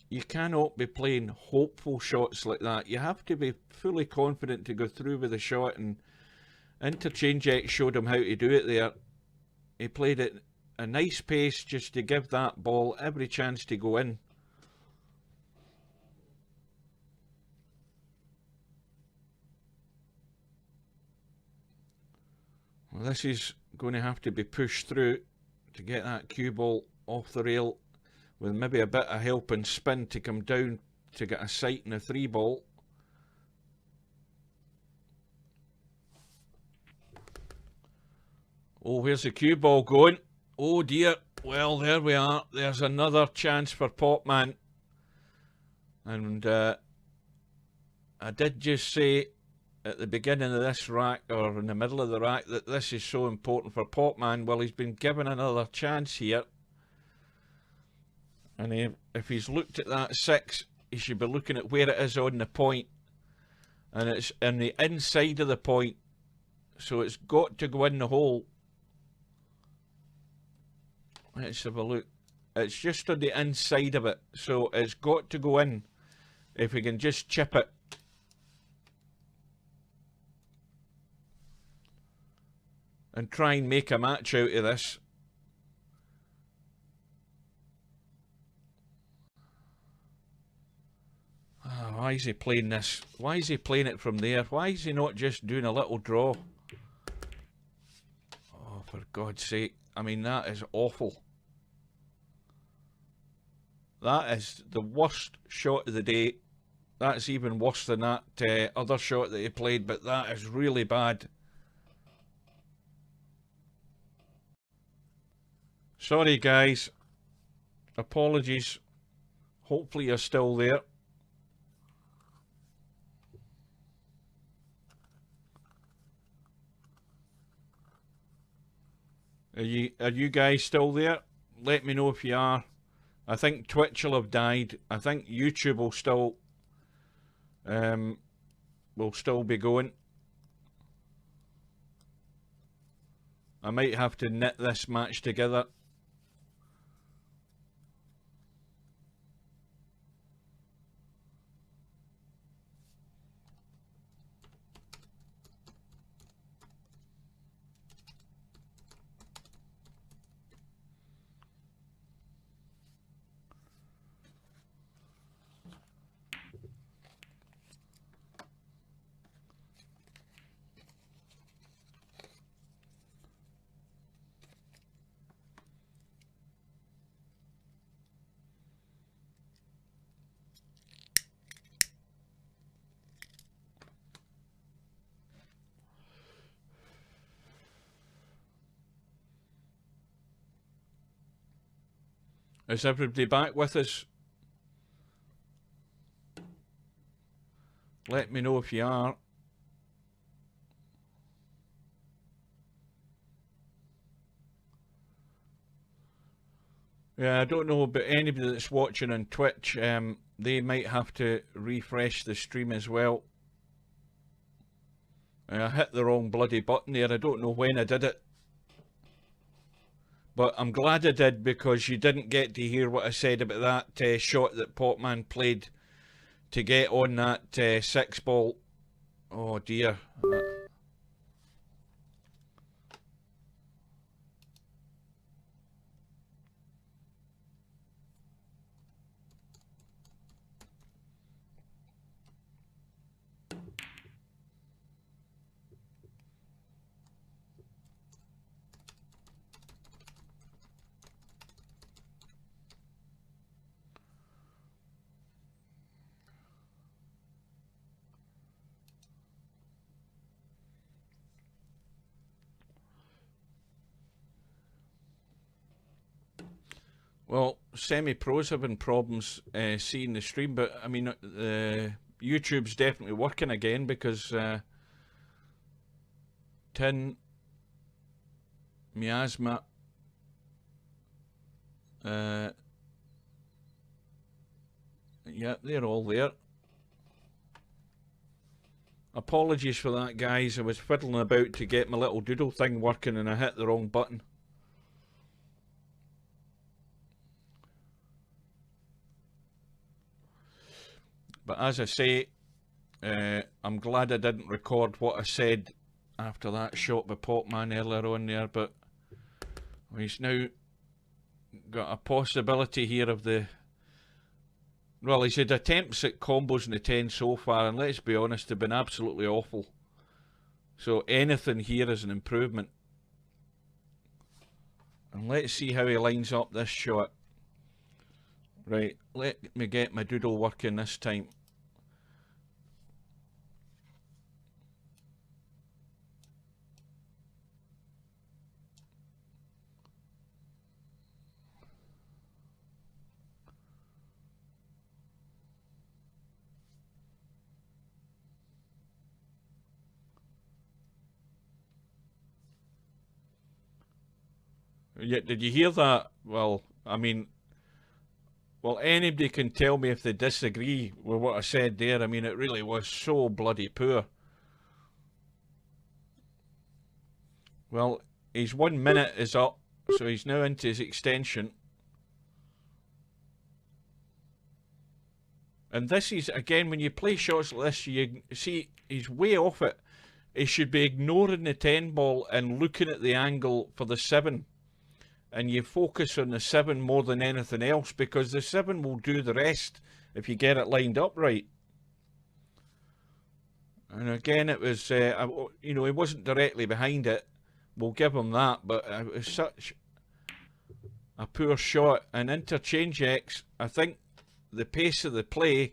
You cannot be playing hopeful shots like that. You have to be fully confident to go through with the shot, and Interchangex showed him how to do it there. He played it a nice pace just to give that ball every chance to go in. Well, this is going to have to be pushed through to get that cue ball off the rail, with maybe a bit of help and spin to come down to get a sight in a 3 ball. Oh, where's the cue ball going? Oh dear. Well, there we are. There's another chance for Potman. And I did just say at the beginning of this rack, or in the middle of the rack, that this is so important for Potman. Well, he's been given another chance here. And if he's looked at that 6, he should be looking at where it is on the point. And it's in the inside of the point. So it's got to go in the hole. Let's have a look. It's just on the inside of it. So it's got to go in. If we can just chip it. And try and make a match out of this. Why is he playing this? Why is he playing it from there? Why is he not just doing a little draw? Oh, for God's sake. I mean, that is awful. That is the worst shot of the day. That's even worse than that other shot that he played, but that is really bad. Sorry, guys. Apologies. Hopefully you're still there. Are you guys still there? Let me know if you are. I think Twitch will have died. I think YouTube will still be going. I might have to knit this match together. Is everybody back with us? Let me know if you are. Yeah, I don't know about anybody that's watching on Twitch. They might have to refresh the stream as well. I hit the wrong bloody button there. I don't know when I did it. But I'm glad I did, because you didn't get to hear what I said about that shot that Potman played to get on that 6 ball. Oh dear. Well, semi-pros having problems seeing the stream, but I mean, YouTube's definitely working again, because Tin, Miasma, yeah, they're all there. Apologies for that, guys. I was fiddling about to get my little doodle thing working and I hit the wrong button. But as I say, I'm glad I didn't record what I said after that shot by Potman earlier on there, but he's now got a possibility here of the... Well, he's had attempts at combos in the 10 so far, and let's be honest, they've been absolutely awful. So anything here is an improvement. And let's see how he lines up this shot. Right, let me get my doodle working this time. Yeah, did you hear that? Well, I mean, well, anybody can tell me if they disagree with what I said there. I mean, it really was so bloody poor. Well, his 1 minute is up, so he's now into his extension. And this is, again, when you play shots like this, you see he's way off it. He should be ignoring the 10 ball and looking at the angle for the 7. And you focus on the 7 more than anything else, because the 7 will do the rest if you get it lined up right. And again, it was, you know, he wasn't directly behind it. We'll give him that, but it was such a poor shot. And Interchangex, I think the pace of the play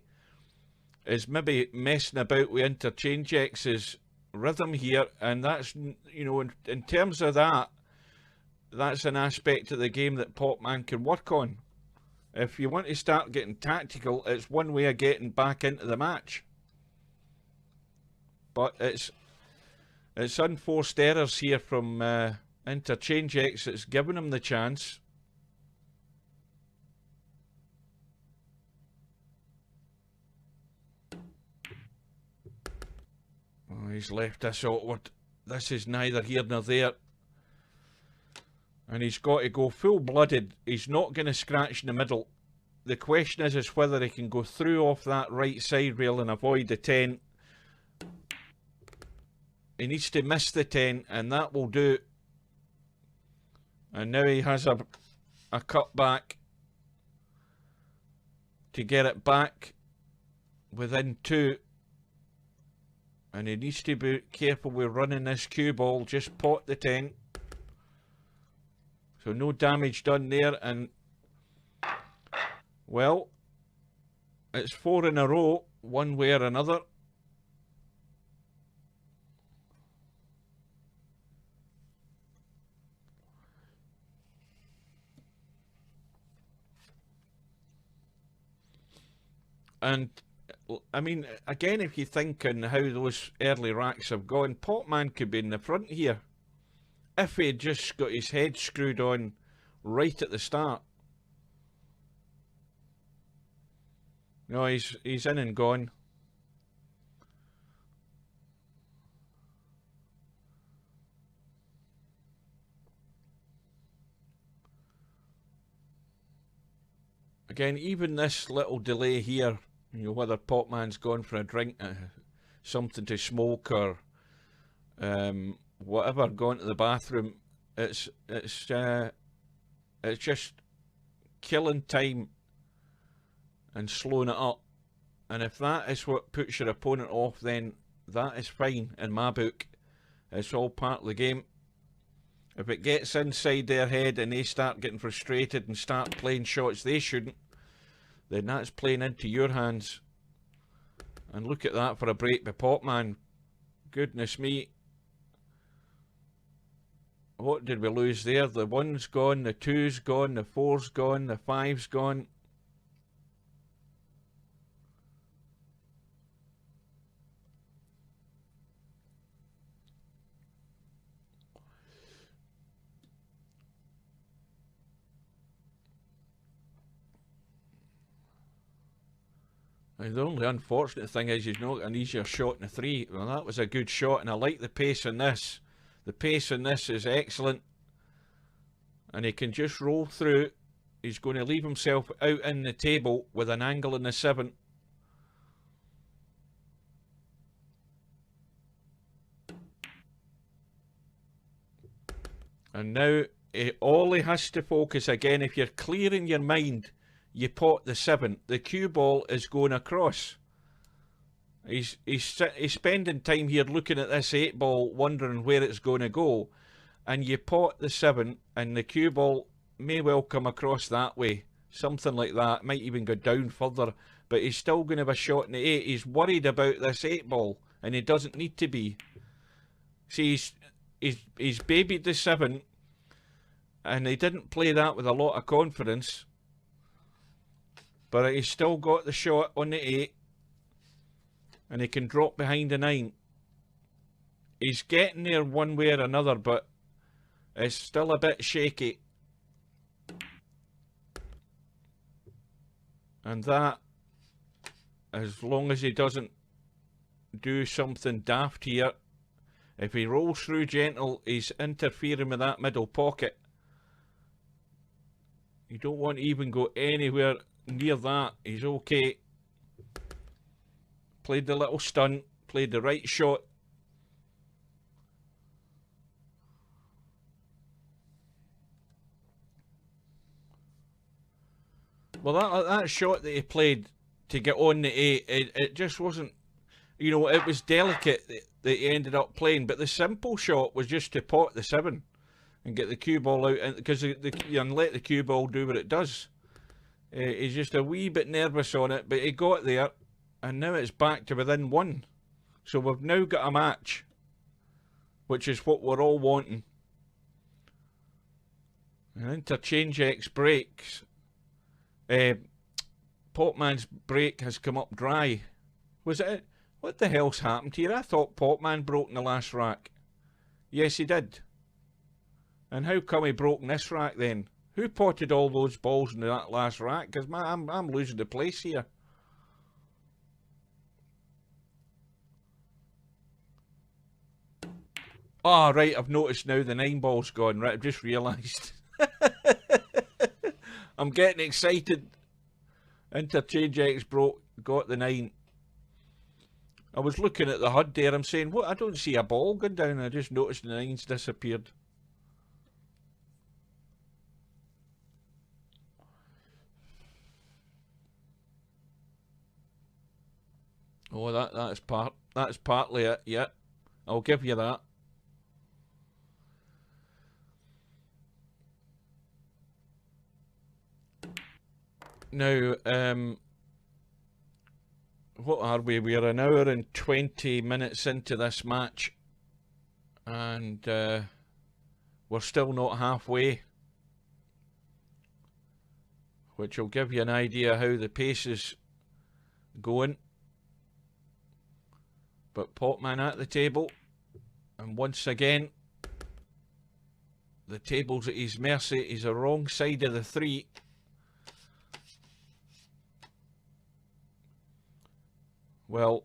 is maybe messing about with Interchangex's rhythm here, and that's, you know, in terms of that, that's an aspect of the game that Potman can work on. If you want to start getting tactical, it's one way of getting back into the match. But it's unforced errors here from Interchangex that's given him the chance. Oh, he's left this awkward. This is neither here nor there. And he's got to go full-blooded. He's not going to scratch in the middle. The question is whether he can go through off that right side rail and avoid the 10. He needs to miss the 10, and that will do. And now he has a cut back to get it back within 2. And he needs to be careful with running this cue ball. Just pot the 10. So no damage done there, and well, it's 4 in a row, one way or another. And I mean, again, if you think on how those early racks have gone, Potman could be in the front here if he had just got his head screwed on right at the start. No, he's in and gone. Again, even this little delay here, you know, whether Potman's gone for a drink, something to smoke, or whatever, gone to the bathroom, it's just killing time and slowing it up. And if that is what puts your opponent off, then that is fine in my book. It's all part of the game. If it gets inside their head and they start getting frustrated and start playing shots they shouldn't, then that's playing into your hands. And look at that for a break by Potman. Goodness me. What did we lose there? The 1's gone, the 2's gone, the 4's gone, the 5's gone. And the only unfortunate thing is you've not got an easier shot in the 3. Well, that was a good shot, and I like the pace on this. The pace on this is excellent. And he can just roll through. He's going to leave himself out in the table with an angle in the 7. And now all he has to focus, again, if you're clear in your mind, you pot the 7. The cue ball is going across. He's spending time here looking at this 8 ball, wondering where it's going to go. And you pot the 7, and the cue ball may well come across that way. Something like that. Might even go down further. But he's still going to have a shot in the 8. He's worried about this 8 ball, and he doesn't need to be. See, he's babied the 7, and he didn't play that with a lot of confidence. But he's still got the shot on the 8, and he can drop behind the 9. He's getting there one way or another, but it's still a bit shaky. And that, as long as he doesn't do something daft here, if he rolls through gentle, he's interfering with that middle pocket. You don't want to even go anywhere near that. He's okay. Played the little stunt, played the right shot. Well, that shot that he played to get on the 8, it just wasn't, you know, it was delicate that he ended up playing, but the simple shot was just to pot the 7 and get the cue ball out, because you let the cue ball do what it does. He's just a wee bit nervous on it, but he got there, and now it's back to within 1. So we've now got a match, which is what we're all wanting. An Interchangex breaks. Potman's break has come up dry. Was it? What the hell's happened here? I thought Potman broke in the last rack. Yes, he did. And how come he broke in this rack then? Who potted all those balls in that last rack? Because I'm losing the place here. Oh, right, I've noticed now the 9 ball's gone. Right, I've just realised. I'm getting excited. Interchangex got the 9. I was looking at the HUD there. I'm saying, what? I don't see a ball going down. I just noticed the 9's disappeared. Oh, that's partly it. Yeah, I'll give you that. Now, what are we? We're an hour and 20 minutes into this match, and we're still not halfway, which will give you an idea how the pace is going. But Potman at the table. And once again, the table's at his mercy. He's the wrong side of the 3. Well,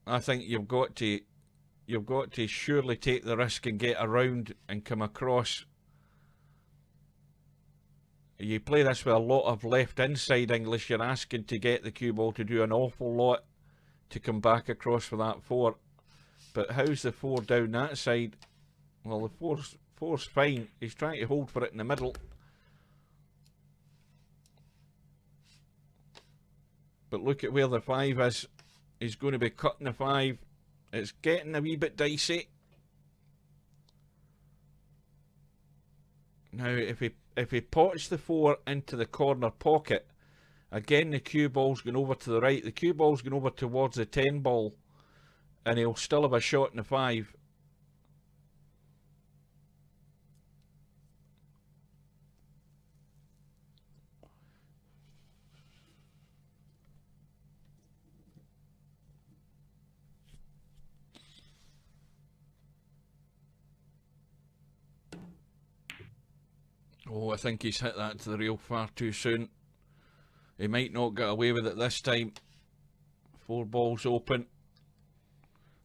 I think you've got to surely take the risk and get around and come across. You play this with a lot of left inside English, you're asking to get the cue ball to do an awful lot to come back across for that 4. But how's the 4 down that side? Well, the four's fine. He's trying to hold for it in the middle. But look at where the 5 is. He's going to be cutting the 5. It's getting a wee bit dicey. Now, if he pots the 4 into the corner pocket, again the cue ball's going over to the right. The cue ball's going over towards the 10 ball, and he'll still have a shot in the 5. Oh, I think he's hit that to the rail far too soon. He might not get away with it this time. 4 balls open.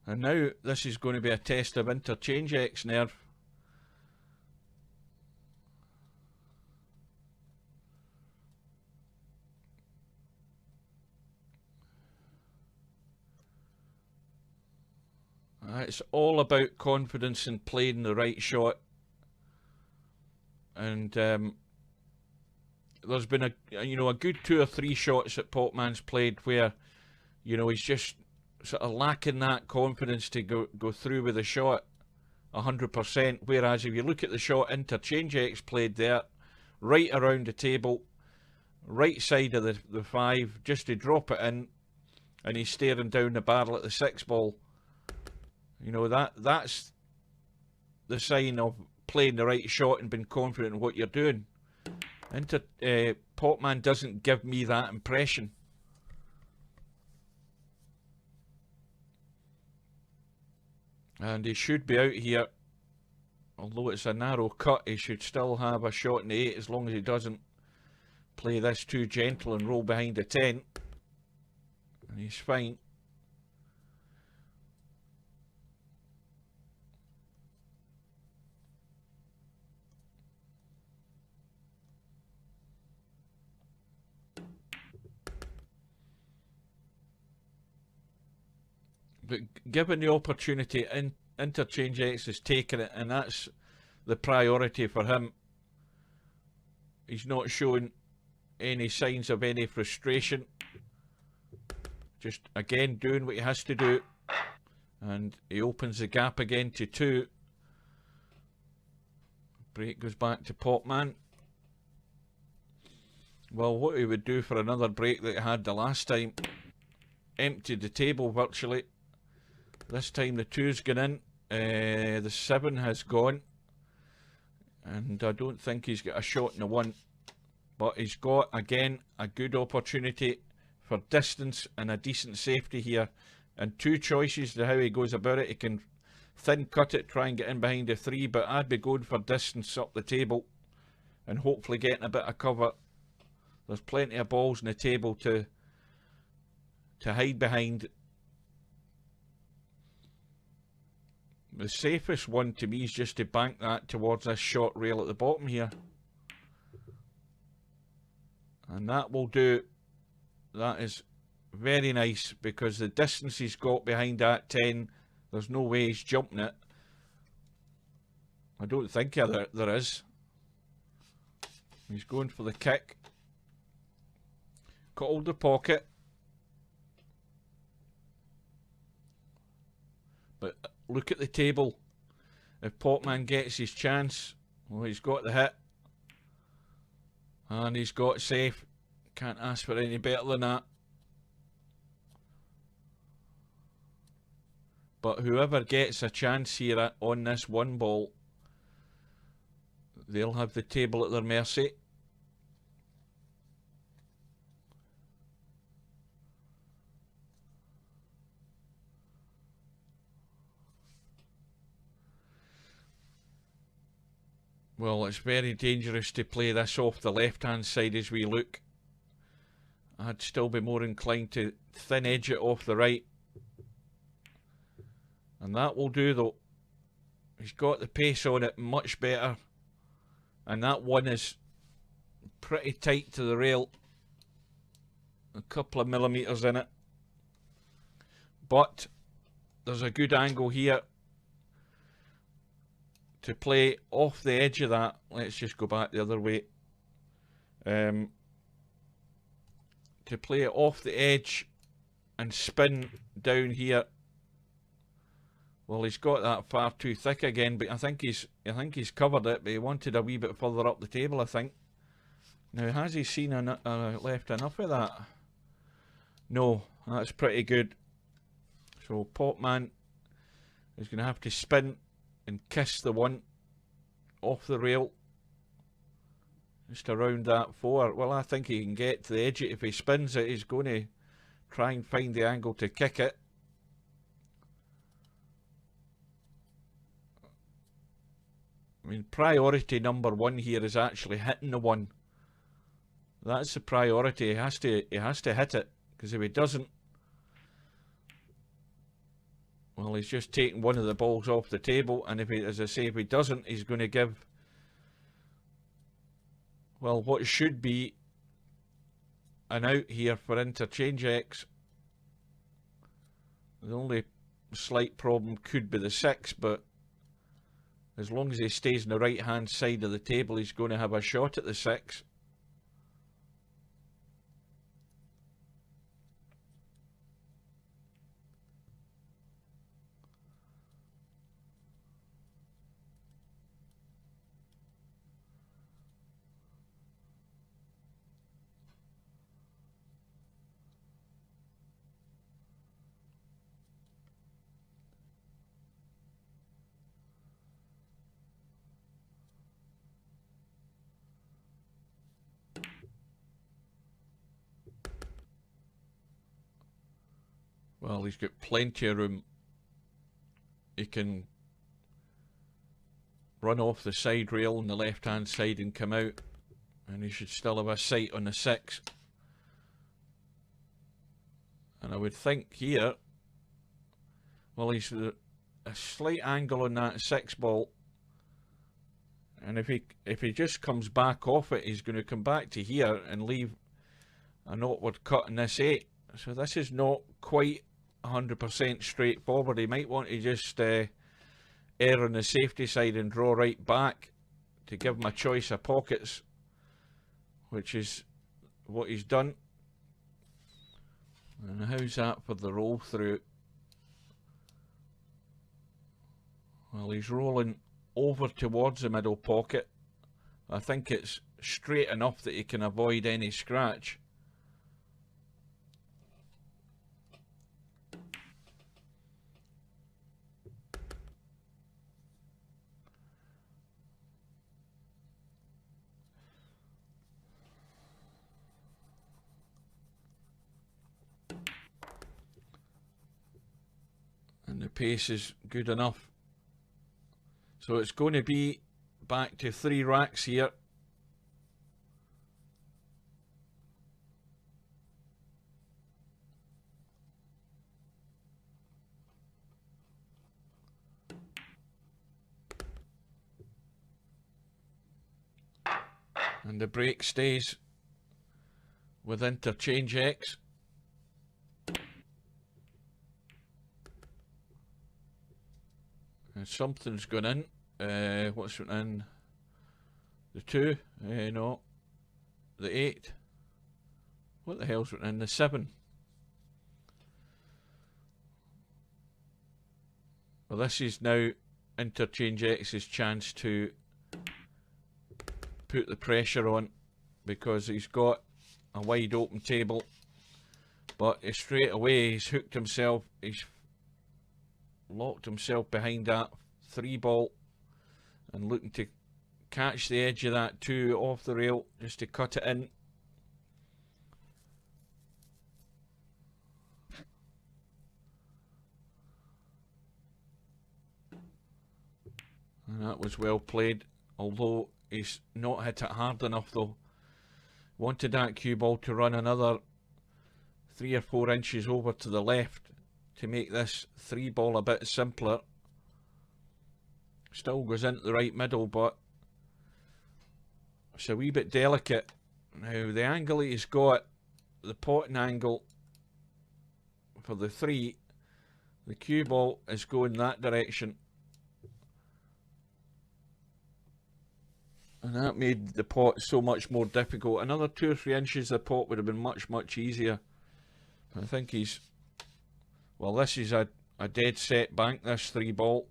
And now this is going to be a test of Interchangex nerve. It's all about confidence and playing the right shot. And there's been a good 2 or 3 shots that Potman's played where, he's just sort of lacking that confidence to go through with the shot 100%. Whereas if you look at the shot Interchangex played there, right around the table, right side of the 5, just to drop it in, and he's staring down the barrel at the 6 ball. That's the sign of playing the right shot and being confident in what you're doing. Potman doesn't give me that impression. And he should be out here. Although it's a narrow cut, he should still have a shot in the 8 as long as he doesn't play this too gentle and roll behind the 10. And he's fine. But given the opportunity, Interchangex is taking it, and that's the priority for him. He's not showing any signs of any frustration. Just, again, doing what he has to do. And he opens the gap again to 2. Break goes back to Potman. Well, what he would do for another break that he had the last time, emptied the table virtually. This time the 2's gone in, the 7 has gone, and I don't think he's got a shot in the 1, but he's got, again, a good opportunity for distance and a decent safety here, and 2 choices to how he goes about it. He can thin cut it, try and get in behind the 3, but I'd be going for distance up the table and hopefully getting a bit of cover. There's plenty of balls in the table to hide behind. The safest one to me is just to bank that towards this short rail at the bottom here. And that will do. That is very nice, because the distance he's got behind that 10, there's no way he's jumping it. I don't think there is. He's going for the kick. Cut hold the pocket. But look at the table. If Potman gets his chance, well, he's got the hit. And he's got safe. Can't ask for any better than that. But whoever gets a chance here on this 1 ball, they'll have the table at their mercy. Well, it's very dangerous to play this off the left hand side as we look. I'd still be more inclined to thin edge it off the right. And that will do though. He's got the pace on it much better. And that one is pretty tight to the rail. A couple of millimetres in it. But there's a good angle here to play off the edge of that. Let's just go back the other way. To play it off the edge and spin down here. Well, he's got that far too thick again, but I think he's covered it, but he wanted a wee bit further up the table, I think. Now, has he seen left enough of that? No, that's pretty good. So Potman is going to have to spin and kiss the one off the rail. Just around that 4. Well, I think he can get to the edge. If he spins it, he's going to try and find the angle to kick it. I mean, priority number 1 here is actually hitting the 1. That's the priority. He has to hit it, because if he doesn't, well, he's just taking one of the balls off the table. And if he, as I say, if he doesn't, he's going to give, well, what should be an out here for Interchangex. The only slight problem could be the 6, but as long as he stays on the right hand side of the table, he's going to have a shot at the 6. Well, he's got plenty of room. He can run off the side rail on the left hand side and come out, and he should still have a sight on the 6. And I would think here, well, he's a slight angle on that 6 ball, and if he just comes back off it, he's going to come back to here and leave an awkward cut in this 8. So this is not quite 100% straightforward. He might want to just err on the safety side and draw right back to give him a choice of pockets, which is what he's done. And how's that for the roll through? Well, he's rolling over towards the middle pocket. I think it's straight enough that he can avoid any scratch. And the pace is good enough. So it's going to be back to 3 racks here. And the break stays with Interchangex. And something's gone in. What's went in? The 2? No. The 8. What the hell's went in? The 7. Well, this is now InterchangeX's chance to put the pressure on, because he's got a wide open table, but straight away he's hooked himself, he's locked himself behind that 3 ball and looking to catch the edge of that 2 off the rail just to cut it in. And that was well played. although he's not hit it hard enough though. Wanted that cue ball to run another 3 or 4 inches over to the left to make this 3 ball a bit simpler. Still goes into the right middle, but it's a wee bit delicate. Now the angle he's got, the potting angle for the 3, the cue ball is going that direction. And that made the pot so much more difficult. Another 2 or 3 inches, the pot would have been much, much easier. I think he's... Well, this is a dead set bank, this 3 ball.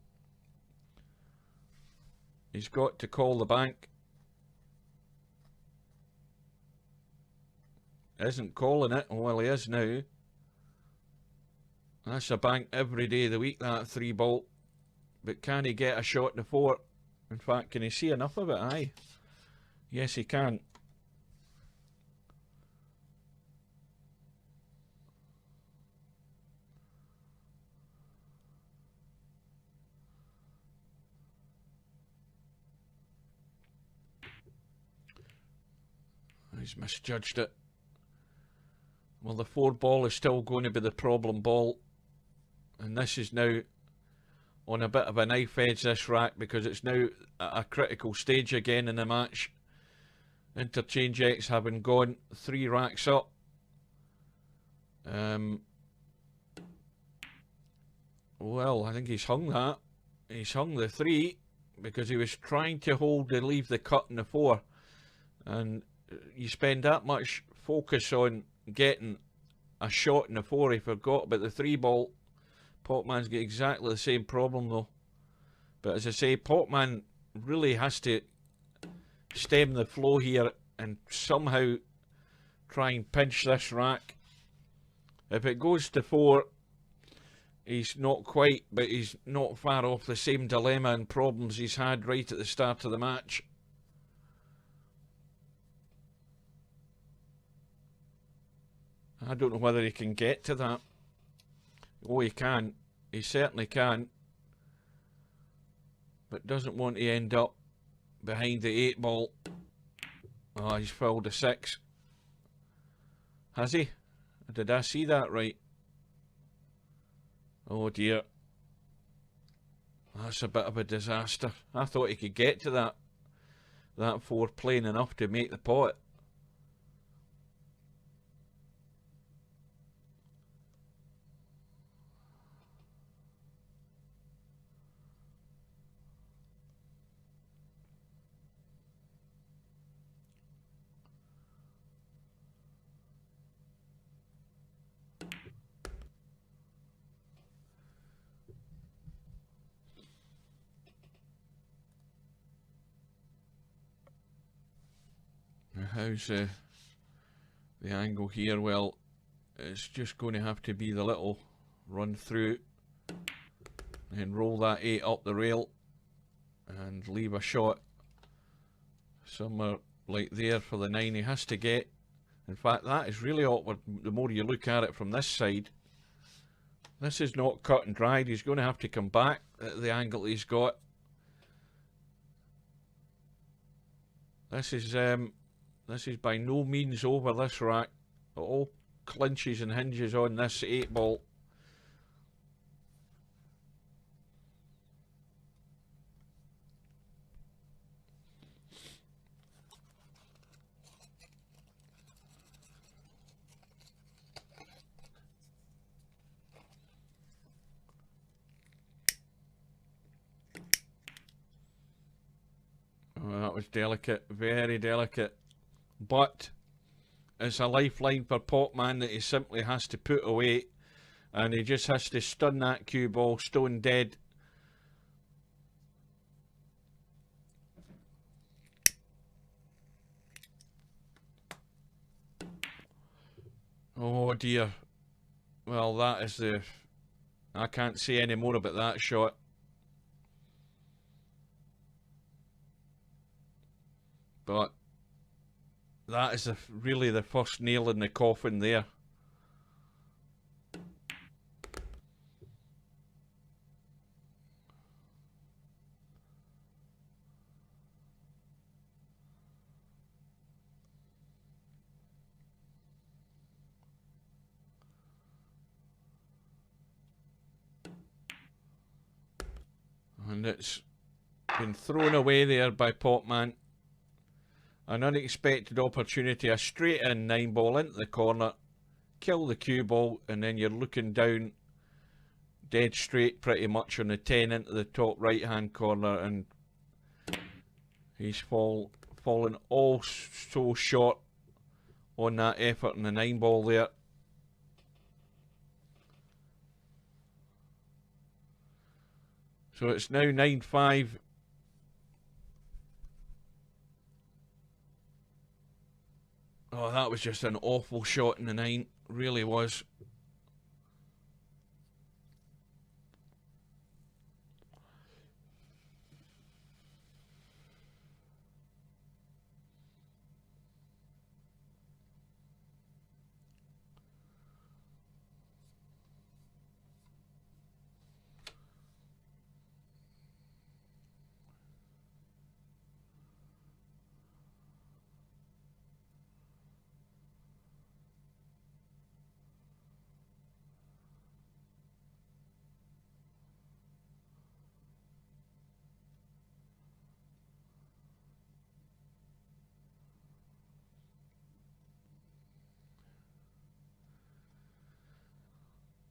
He's got to call the bank. Isn't calling it. Well, he is now. That's a bank every day of the week, that 3 ball. But can he get a shot in the 4? In fact, can he see enough of it? Aye. Yes, he can. He's misjudged it. Well, the 4 ball is still going to be the problem ball. And this is now on a bit of a knife edge, this rack, because it's now at a critical stage again in the match. Interchangex having gone 3 racks up. Well, I think he's hung that. He's hung the 3 because he was trying to hold and leave the cut in the 4. And you spend that much focus on getting a shot in the 4, he forgot about the 3 ball. Potman's got exactly the same problem though. But as I say, Potman really has to stem the flow here and somehow try and pinch this rack. If it goes to 4, he's not quite, but he's not far off the same dilemma and problems he's had right at the start of the match. I don't know whether he can get to that. Oh, he can. He certainly can. But doesn't want to end up behind the 8 ball. Oh, he's filled a 6. Has he? Did I see that right? Oh dear. That's a bit of a disaster. I thought he could get to that 4 plain enough to make the pot. How's the angle here? Well, it's just going to have to be the little run through and roll that 8 up the rail and leave a shot somewhere like there for the 9 he has to get. In fact, that is really awkward the more you look at it from this side. This is not cut and dried. He's going to have to come back at the angle he's got. This is by no means over, this rack. It all clinches and hinges on this 8 ball. Oh, that was delicate, very delicate. But it's a lifeline for Potman that he simply has to put away, and he just has to stun that cue ball stone dead. Oh dear. Well, that is the... I can't say any more about that shot. But that is really the first nail in the coffin there. And it's been thrown away there by Potman. An unexpected opportunity, a straight in 9-ball into the corner, kill the cue ball, and then you're looking down dead straight pretty much on the 10 into the top right hand corner, and he's fallen all so short on that effort in the 9-ball there. So it's now 9-5. Oh, that was just an awful shot in the 9. Really was.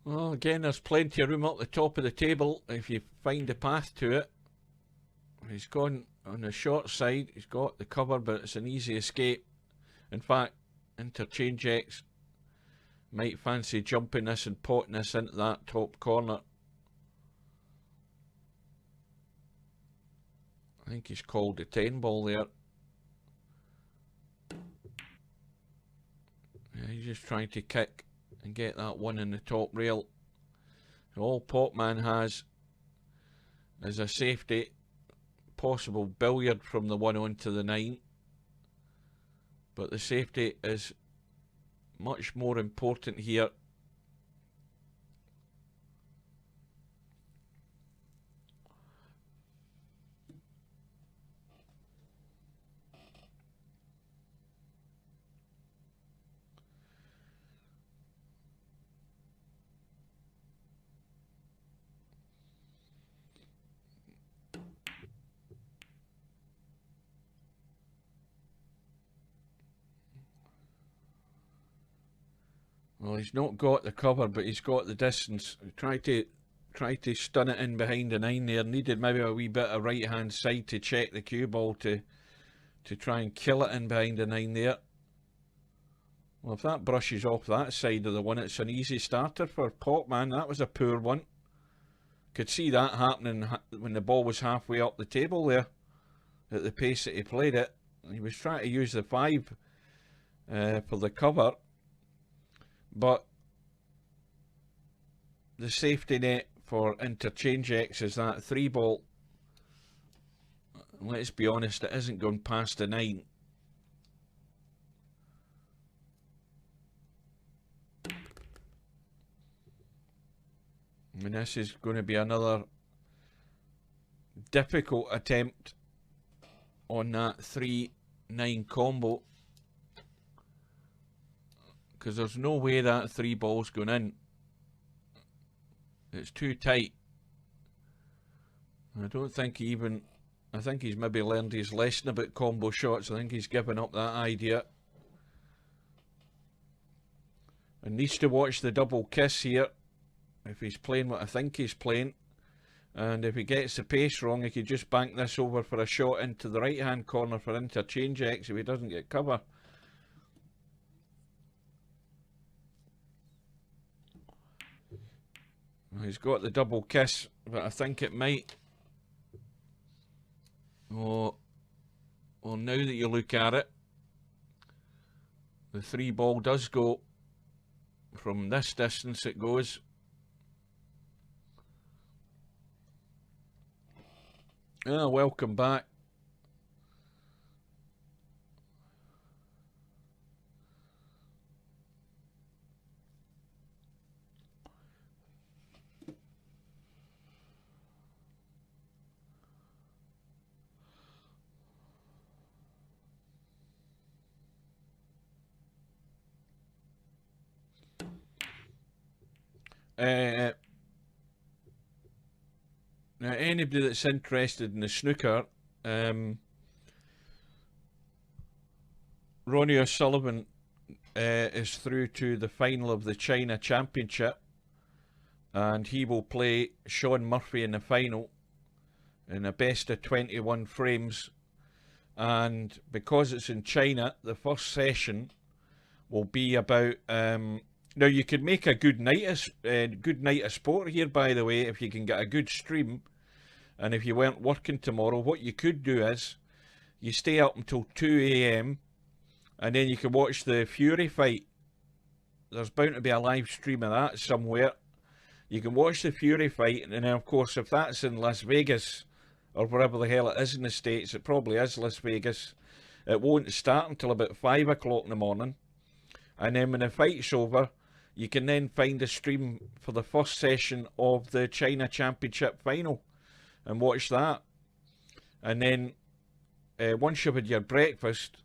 Well, again, there's plenty of room up the top of the table if you find a path to it. He's gone on the short side. He's got the cover, but it's an easy escape. In fact, Interchangex might fancy jumping this and potting this into that top corner. I think he's called the 10-ball there. Yeah, he's just trying to kick and get that one in the top rail. All Potman has is a safety, possible billiard from the 1 onto the 9. But the safety is much more important here. Well, he's not got the cover, but he's got the distance. Try to stun it in behind the 9 there. Needed maybe a wee bit of right hand side to check the cue ball to try and kill it in behind the 9 there. Well, if that brushes off that side of the 1, it's an easy starter for Potman. That was a poor one. Could see that happening when the ball was halfway up the table there, at the pace that he played it. He was trying to use the 5 for the cover. But the safety net for Interchangex is that 3-ball. Let's be honest, it isn't going past the 9. And this is going to be another difficult attempt on that 3-9 combo, because there's no way that 3-ball's going in. It's too tight. I don't think he even... I think he's maybe learned his lesson about combo shots. I think he's given up that idea. And needs to watch the double kiss here, if he's playing what I think he's playing. And if he gets the pace wrong, he could just bank this over for a shot into the right hand corner for Interchangex if he doesn't get cover. He's got the double kiss, but I think it might... Oh, well, now that you look at it, the 3-ball does go from this distance. It goes. Welcome back. Now, anybody that's interested in the snooker, Ronnie O'Sullivan is through to the final of the China Championship, and he will play Sean Murphy in the final in a best of 21 frames. And because it's in China, the first session will be about now you could make a good night of sport here, by the way, if you can get a good stream. And if you weren't working tomorrow, what you could do is you stay up until 2 AM and then you can watch the Fury fight. There's bound to be a live stream of that somewhere. You can watch the Fury fight, and then of course if that's in Las Vegas or wherever the hell it is in the States, it probably is Las Vegas, it won't start until about 5 o'clock in the morning. And then when the fight's over, you can then find a stream for the first session of the China Championship final and watch that. And then once you've had your breakfast,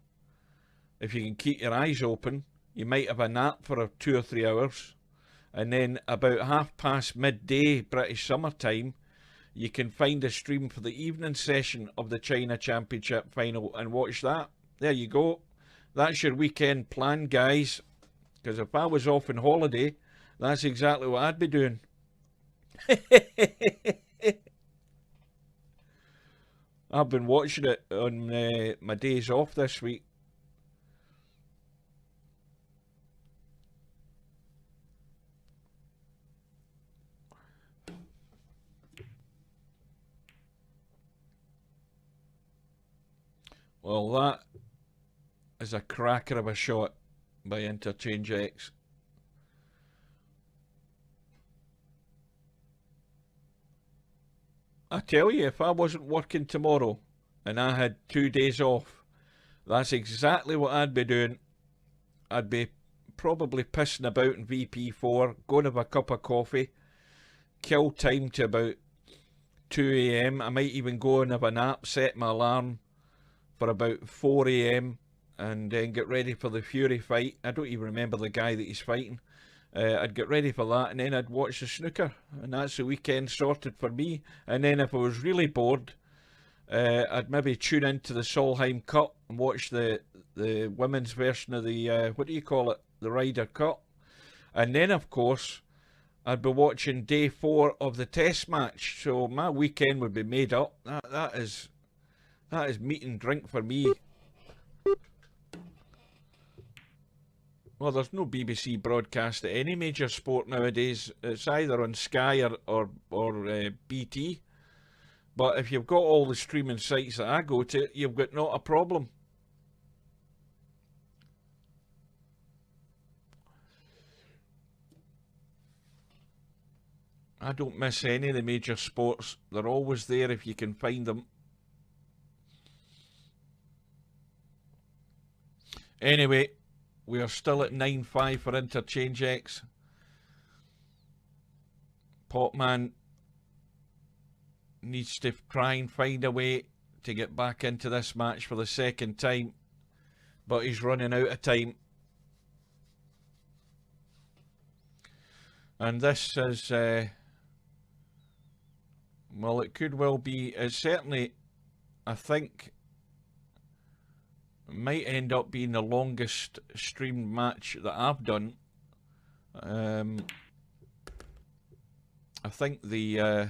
if you can keep your eyes open, you might have a nap for 2 or 3 hours. And then about midday British summer time, you can find a stream for the evening session of the China Championship final and watch that. There you go. That's your weekend plan, guys. Because if I was off on holiday, that's exactly what I'd be doing. I've been watching it on my days off this week. Well, that is a cracker of a shot by Interchangex. I tell you, if I wasn't working tomorrow and I had 2 days off, that's exactly what I'd be doing. I'd be probably pissing about in VP4, going to have a cup of coffee, kill time to about 2 AM. I might even go and have a nap, set my alarm for about 4 AM and then get ready for the Fury fight. I don't even remember the guy that he's fighting. I'd get ready for that and then I'd watch the snooker, and that's the weekend sorted for me. And then if I was really bored, I'd maybe tune into the Solheim Cup and watch the women's version of the, what do you call it, the Ryder Cup. And then of course I'd be watching day 4 of the test match, so my weekend would be made up. That is meat and drink for me. Well, there's no BBC broadcast of any major sport nowadays. It's either on Sky or BT. But if you've got all the streaming sites that I go to, you've got not a problem. I don't miss any of the major sports. They're always there if you can find them. Anyway, we are still at 9-5 for Interchangex. Potman needs to try and find a way to get back into this match for the second time, but he's running out of time. And this is, well, it could well be, it's certainly, I think, might end up being the longest streamed match that I've done. I think the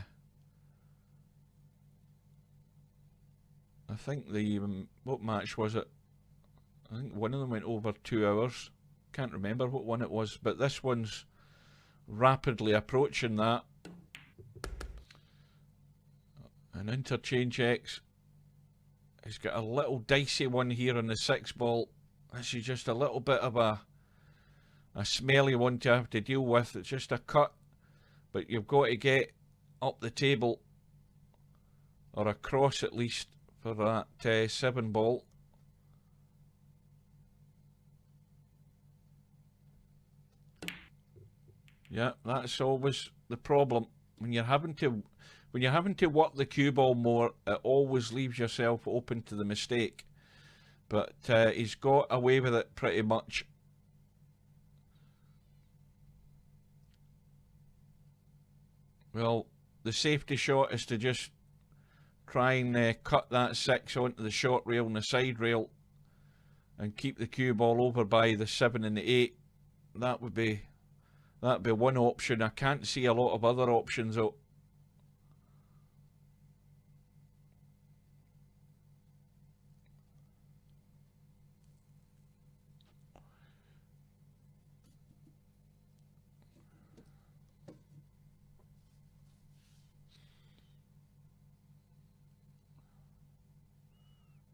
what match was it? I think one of them went over 2 hours. Can't remember what one it was, but this one's rapidly approaching that. And Interchangex, he's got a little dicey one here on the 6 ball. This is just a little bit of a smelly one to have to deal with. It's just a cut, but you've got to get up the table or across at least for that 7 ball. Yeah, that's always the problem when you're having to work the cue ball more. It always leaves yourself open to the mistake. But he's got away with it pretty much. Well, the safety shot is to just try and cut that 6 onto the short rail and the side rail and keep the cue ball over by the 7 and the 8. That'd be one option. I can't see a lot of other options though.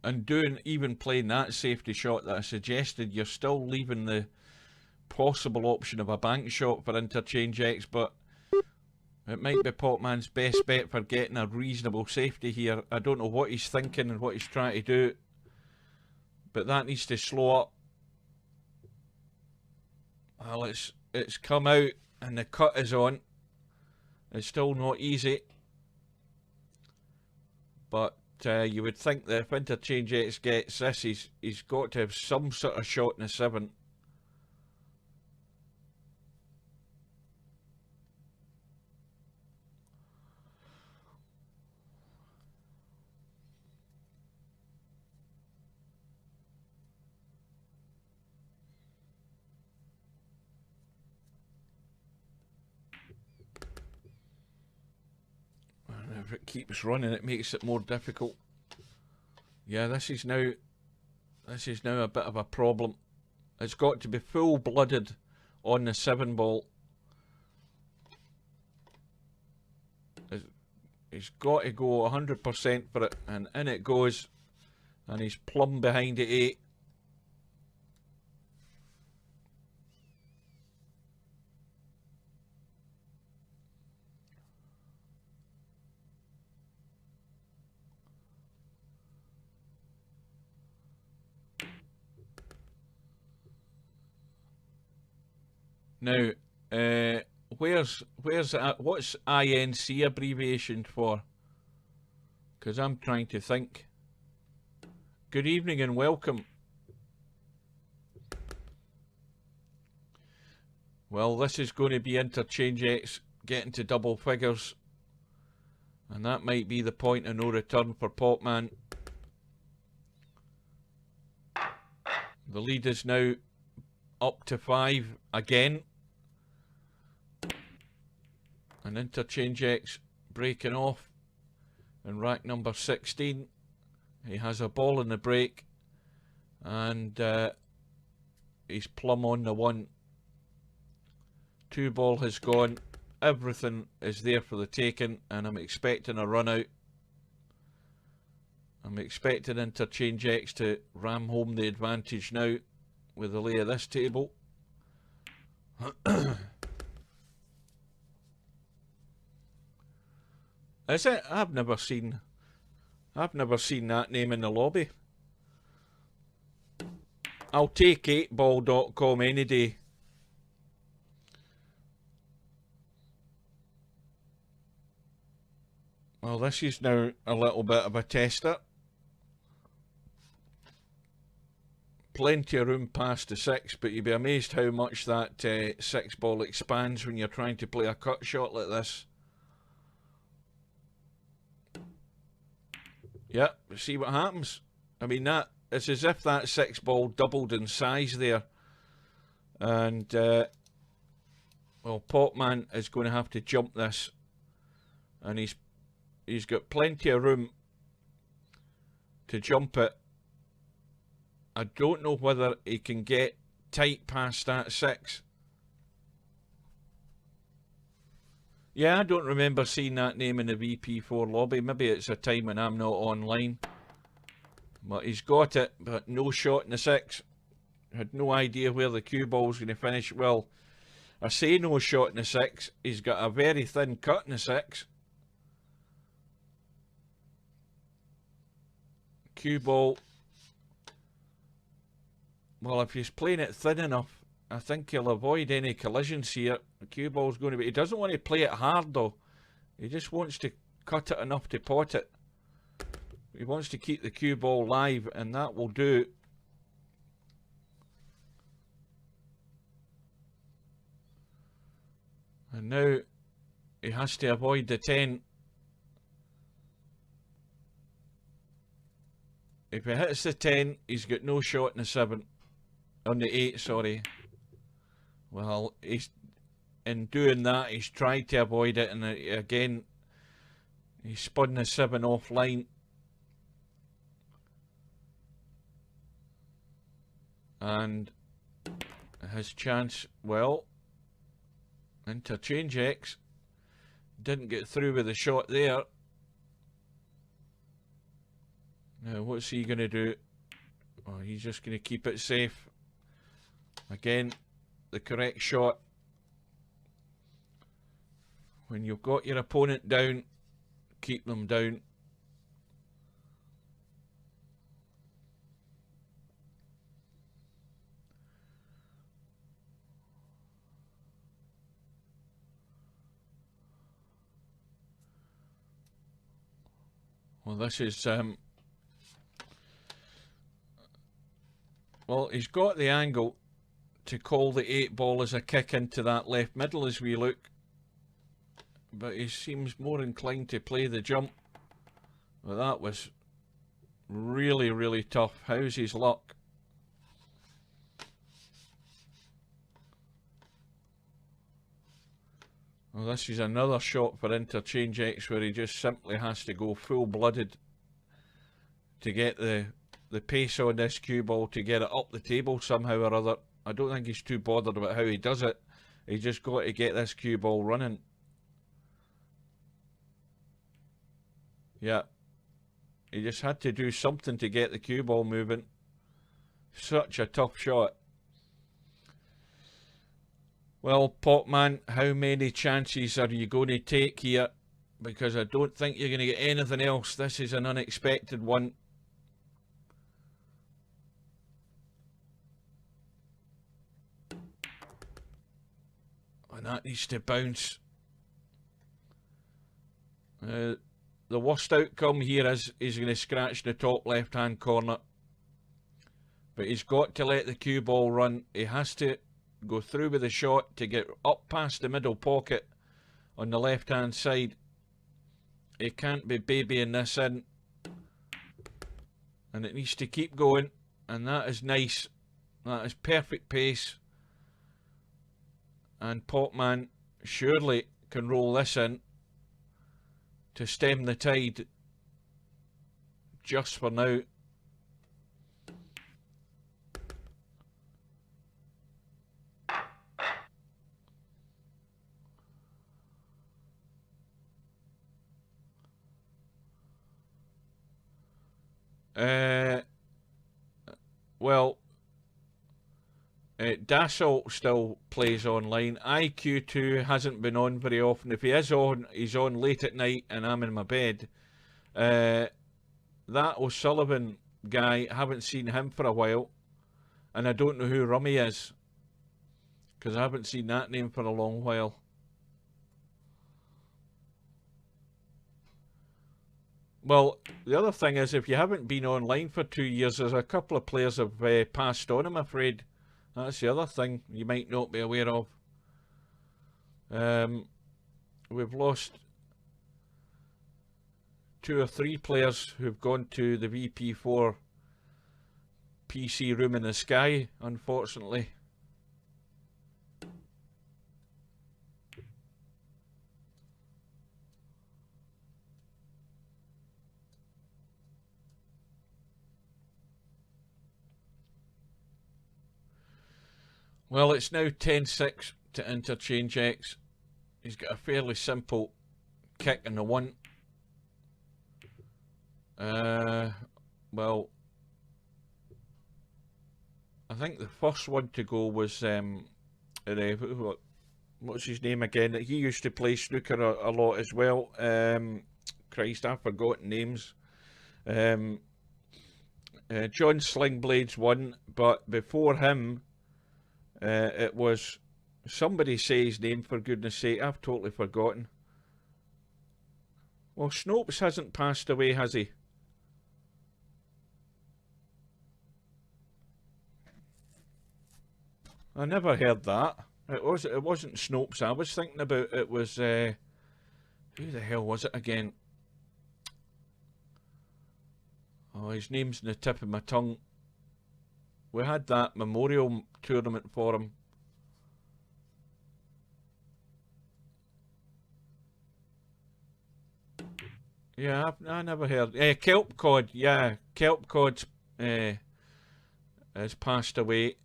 And even playing that safety shot that I suggested, you're still leaving the possible option of a bank shot for Interchangex, but it might be Potman's best bet for getting a reasonable safety here. I don't know what he's thinking and what he's trying to do, but that needs to slow up. Well, it's come out and the cut is on. It's still not easy, but you would think that if Interchangex gets this, he's got to have some sort of shot in the 7. And if it keeps running, it makes it more difficult. Yeah, this is now a bit of a problem. It's got to be full-blooded on the 7 ball. He's got to go 100% for it, and in it goes, and he's plumb behind the 8. Now, what's INC abbreviation for? Because I'm trying to think. Good evening and welcome. Well, this is going to be Interchangex getting to double figures, and that might be the point of no return for Potman. The lead is now up to 5 again. And Interchangex breaking off in rack number 16. He has a ball in the break, and he's plumb on the 1. 2 ball has gone. Everything is there for the taking, and I'm expecting a run out. I'm expecting Interchangex to ram home the advantage now with the lay of this table. Is it? I've never seen that name in the lobby. I'll take 8ball.com any day. Well, this is now a little bit of a tester. Plenty of room past the 6, but you'd be amazed how much that 6 ball expands when you're trying to play a cut shot like this. Yeah, see what happens. I mean, it's as if that 6 ball doubled in size there. And, well, Potman is going to have to jump this. And he's got plenty of room to jump it. I don't know whether he can get tight past that 6. Yeah, I don't remember seeing that name in the VP4 lobby. Maybe it's a time when I'm not online. But he's got it, but no shot in the 6. Had no idea where the cue ball was going to finish. Well, I say no shot in the 6. He's got a very thin cut in the 6. Cue ball. Well, if he's playing it thin enough, I think he'll avoid any collisions here. The cue ball's going to be... He doesn't want to play it hard, though. He just wants to cut it enough to pot it. He wants to keep the cue ball live, and that will do. And now he has to avoid the 10. If he hits the 10, he's got no shot in the 7. On the 8, sorry. Well, he's in doing that, he's tried to avoid it, and again, he spun the 7 offline. And his chance, well, Interchangex didn't get through with the shot there. Now, what's he going to do? Oh, he's just going to keep it safe. Again, the correct shot. When you've got your opponent down, keep them down. Well, this is, well, he's got the angle to call the 8 ball as a kick into that left middle as we look. But he seems more inclined to play the jump. Well, that was really, really tough. How's his luck? Well, this is another shot for Interchangex where he just simply has to go full-blooded to get the pace on this cue ball to get it up the table somehow or other. I don't think he's too bothered about how he does it. He's just got to get this cue ball running. Yeah. He just had to do something to get the cue ball moving. Such a tough shot. Well, Potman, how many chances are you going to take here? Because I don't think you're going to get anything else. This is an unexpected one. And that needs to bounce. The worst outcome here is he's going to scratch the top left-hand corner. But he's got to let the cue ball run. He has to go through with the shot to get up past the middle pocket on the left-hand side. He can't be babying this in. And it needs to keep going. And that is nice. That is perfect pace. And Potman surely can roll this in to stem the tide just for now. Well, Dassault still plays online. IQ2 hasn't been on very often. If he is on, he's on late at night and I'm in my bed. That O'Sullivan guy, haven't seen him for a while. And I don't know who Rummy is, because I haven't seen that name for a long while. Well, the other thing is, if you haven't been online for 2 years, there's a couple of players have passed on, I'm afraid. That's the other thing you might not be aware of. We've lost 2 or 3 players who've gone to the VP4 PC room in the sky, unfortunately. Well, it's now 10-6 to Interchangex. He's got a fairly simple kick in the 1. Well, I think the first one to go was what's his name again? He used to play snooker a lot as well. Christ, I've forgotten names. John Slingblades won, but before him, it was somebody say his name, for goodness sake. I've totally forgotten. Well, Snopes hasn't passed away, has he? I never heard that. It wasn't Snopes I was thinking about. It was Who the hell was it again? Oh, his name's on the tip of my tongue. We had that memorial tournament for him. Yeah, I never heard. Kelp Cod, yeah. Kelp Cod has passed away.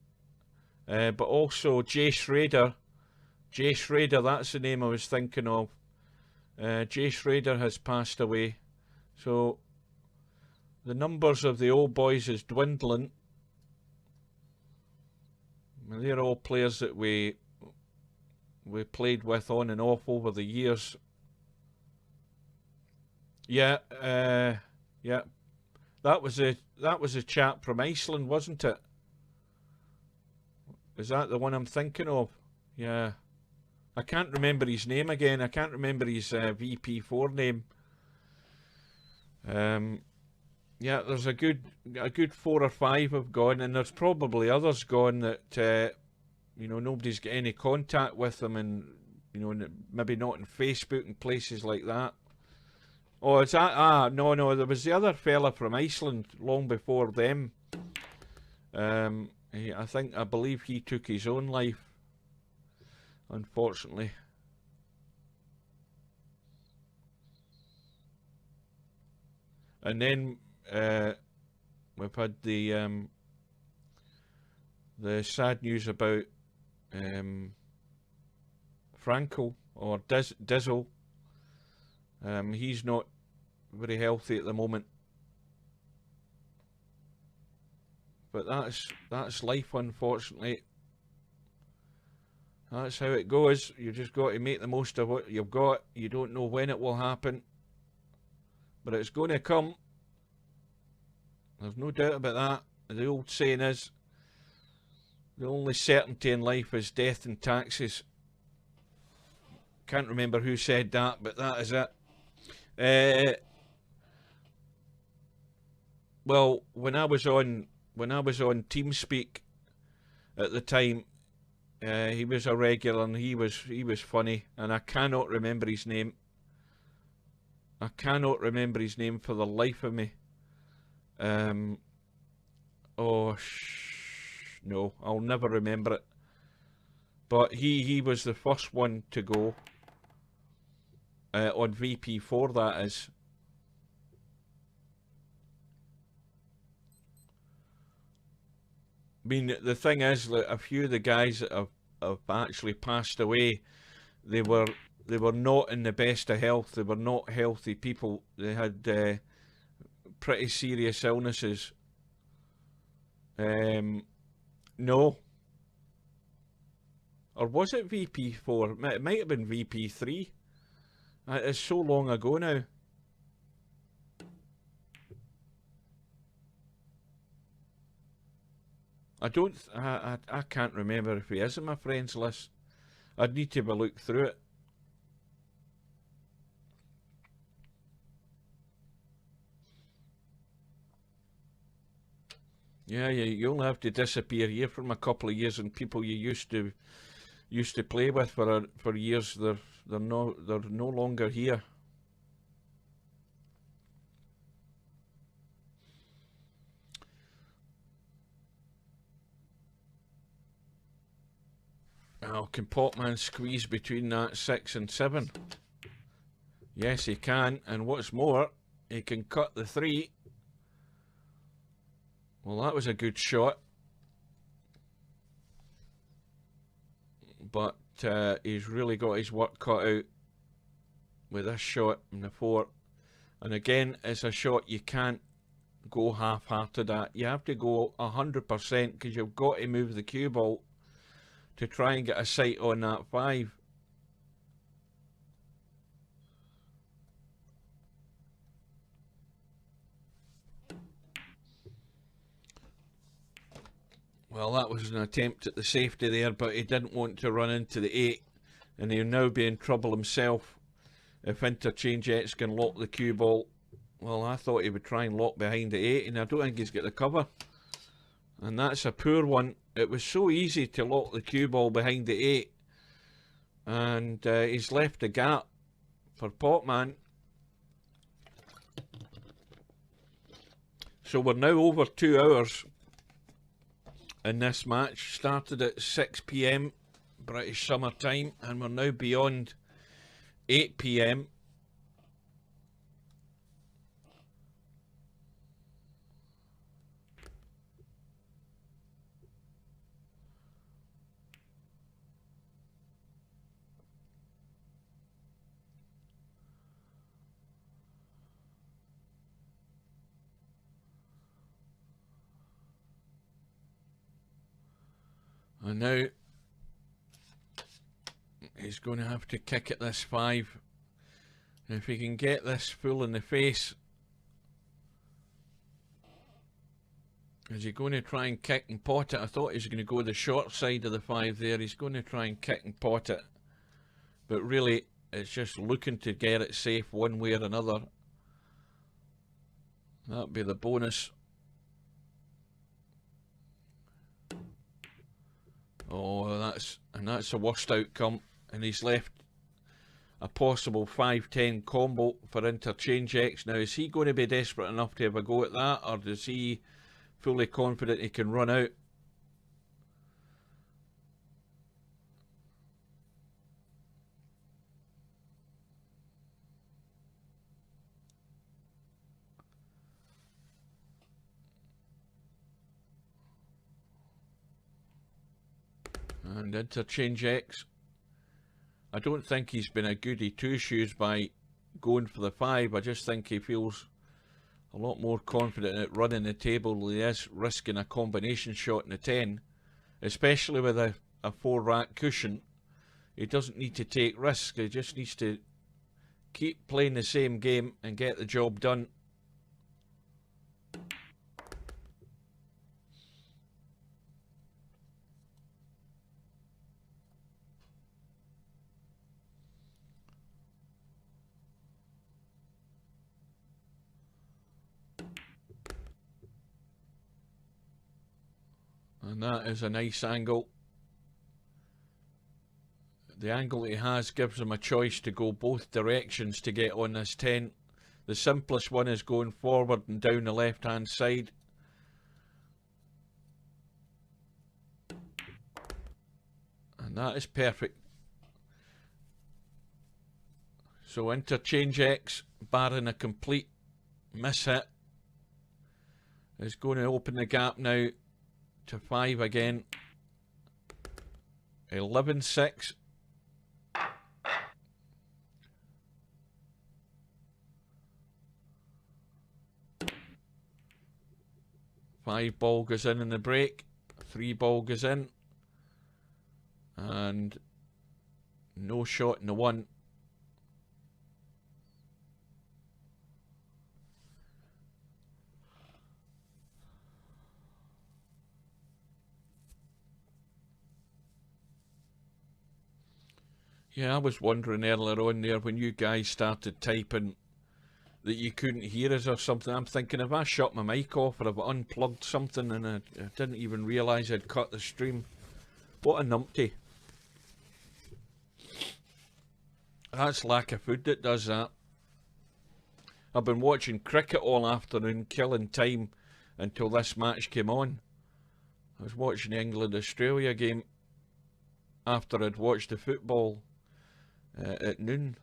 But also Jay Schrader. Jay Schrader, that's the name I was thinking of. Jay Schrader has passed away. So the numbers of the old boys is dwindling. They're all players that we played with on and off over the years. Yeah, yeah. That was a chap from Iceland, wasn't it? Is that the one I'm thinking of? Yeah. I can't remember his name again. I can't remember his VP4 name. Yeah, there's a good 4 or 5 have gone, and there's probably others gone that you know, nobody's got any contact with them, and you know, maybe not on Facebook and places like that. Oh, is that? No, there was the other fella from Iceland long before them. I believe he took his own life, unfortunately. And then we've had the sad news about Franco, or Dizzle. He's not very healthy at the moment. But that's life, unfortunately. That's how it goes. You just got to make the most of what you've got. You don't know when it will happen, but it's going to come. There's no doubt about that. The old saying is, the only certainty in life is death and taxes. Can't remember who said that, but that is it. Well, when I was on TeamSpeak at the time, he was a regular, and he was funny, and I cannot remember his name. I cannot remember his name for the life of me. No, I'll never remember it. But he was the first one to go on VP4, that is. I mean, the thing is that a few of the guys that have actually passed away, they were not in the best of health. They were not healthy people. They had pretty serious illnesses. No. Or was it VP4? It might have been VP3. It's so long ago now. I can't remember if he is in my friends list. I'd need to have a look through it. Yeah, you only have to disappear here from a couple of years, and people you used to play with for years, they're no longer here. Oh, can Potman squeeze between that 6 and 7? Yes, he can, and what's more, he can cut the 3. Well, that was a good shot. But he's really got his work cut out with this shot in the 4. And again, it's a shot you can't go half-hearted at. You have to go 100%, because you've got to move the cue ball to try and get a sight on that 5. Well, that was an attempt at the safety there, but he didn't want to run into the 8, and he'll now be in trouble himself if Interchangex can lock the cue ball. Well, I thought he would try and lock behind the 8, and I don't think he's got the cover. And that's a poor one. It was so easy to lock the cue ball behind the 8, and he's left the gap for Potman. So we're now over 2 hours in this match. Started at 6 PM British summer time, and we're now beyond 8 PM. And now he's going to have to kick at this 5. And if he can get this full in the face, is he going to try and kick and pot it? I thought he was going to go the short side of the 5 there. He's going to try and kick and pot it. But really, it's just looking to get it safe one way or another. That'd be the bonus. Oh, that's the worst outcome, and he's left a possible 5-10 combo for Interchangex. Now, is he going to be desperate enough to have a go at that, or is he fully confident he can run out? And Interchangex, I don't think he's been a goody two-shoes by going for the 5. I just think he feels a lot more confident at running the table than he is risking a combination shot in the 10, especially with a 4-rack cushion. He doesn't need to take risks. He just needs to keep playing the same game and get the job done. And that is a nice angle. The angle he has gives him a choice to go both directions to get on this 10. The simplest one is going forward and down the left hand side. And that is perfect. So Interchangex, barring a complete miss hit, is going to open the gap now to 5 again. 11-6. Five ball goes in the break. 3 ball goes in. And no shot in the 1. Yeah, I was wondering earlier on there when you guys started typing that you couldn't hear us or something. I'm thinking, have I shut my mic off or have I unplugged something and I didn't even realise I'd cut the stream? What a numpty. That's lack of food that does that. I've been watching cricket all afternoon, killing time until this match came on. I was watching the England-Australia game after I'd watched the football at noon.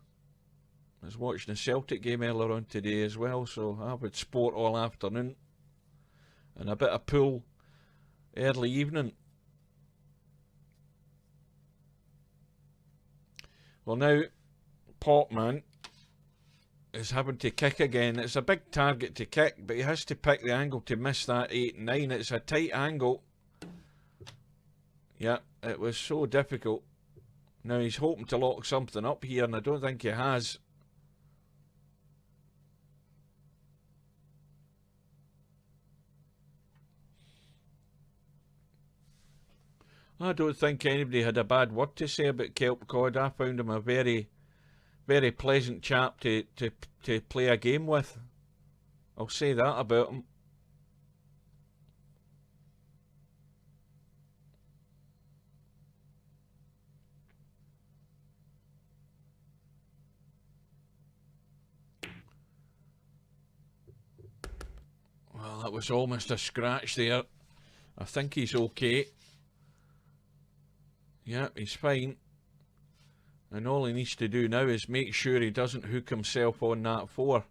I was watching the Celtic game earlier on today as well, so I would sport all afternoon and a bit of pool early evening. Well, now Potman is having to kick again. It's a big target to kick, but he has to pick the angle to miss that 8 and 9. It's a tight angle. Yeah, it was so difficult. Now he's hoping to lock something up here, and I don't think he has. I don't think anybody had a bad word to say about Kelp Cod. I found him a very, very pleasant chap to play a game with. I'll say that about him. That was almost a scratch there. I think he's okay. Yeah, he's fine. And all he needs to do now is make sure he doesn't hook himself on that 4.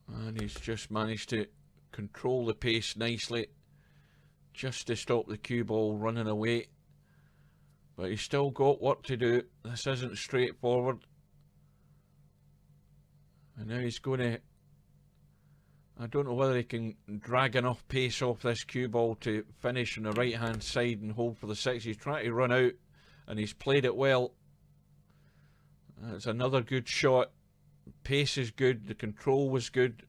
And he's just managed to control the pace nicely, just to stop the cue ball running away. But he's still got work to do. This isn't straightforward. And now he's going to... I don't know whether he can drag enough pace off this cue ball to finish on the right hand side and hold for the 6. He's trying to run out and he's played it well. It's another good shot. Pace is good, the control was good,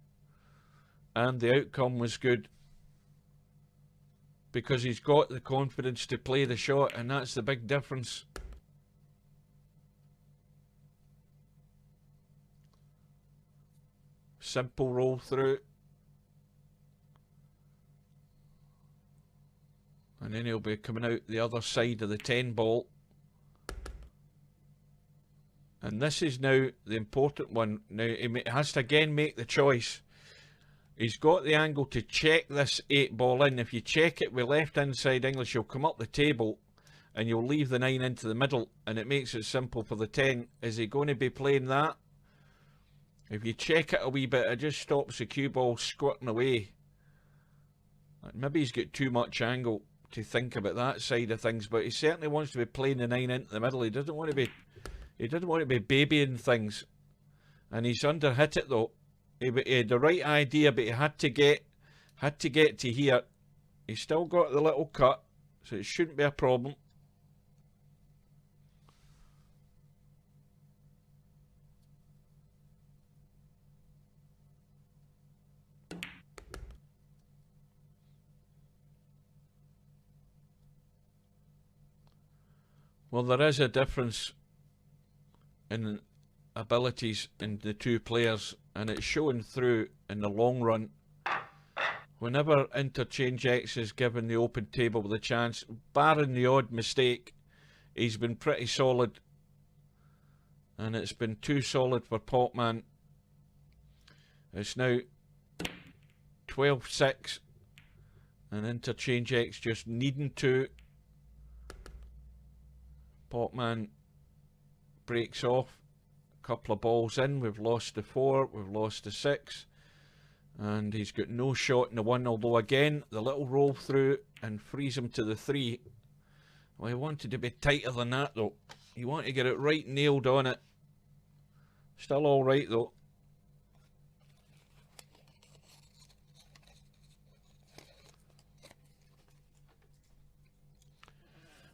and the outcome was good. Because he's got the confidence to play the shot, and that's the big difference. Simple roll through. And then he'll be coming out the other side of the 10 ball. And this is now the important one. Now he has to again make the choice. He's got the angle to check this 8 ball in. If you check it with left inside English, you'll come up the table and you'll leave the 9 into the middle, and it makes it simple for the 10. Is he going to be playing that? If you check it a wee bit, it just stops the cue ball squirting away. Maybe he's got too much angle to think about that side of things, but he certainly wants to be playing the 9 into the middle. He doesn't want to be babying things. And he's underhit it though. He had the right idea, but he had to get to here. He's still got the little cut, so it shouldn't be a problem. Well, there is a difference in abilities in the two players, and it's showing through in the long run. Whenever Interchangex is given the open table with a chance, barring the odd mistake, he's been pretty solid, and it's been too solid for Potman. It's now 12-6, and Interchangex just needing to. Potman breaks off. Couple of balls in, we've lost the 4, we've lost the 6, and he's got no shot in the 1, although again the little roll through and frees him to the 3. Well, he wanted to be tighter than that though. He wanted to get it right nailed on it. Still alright though.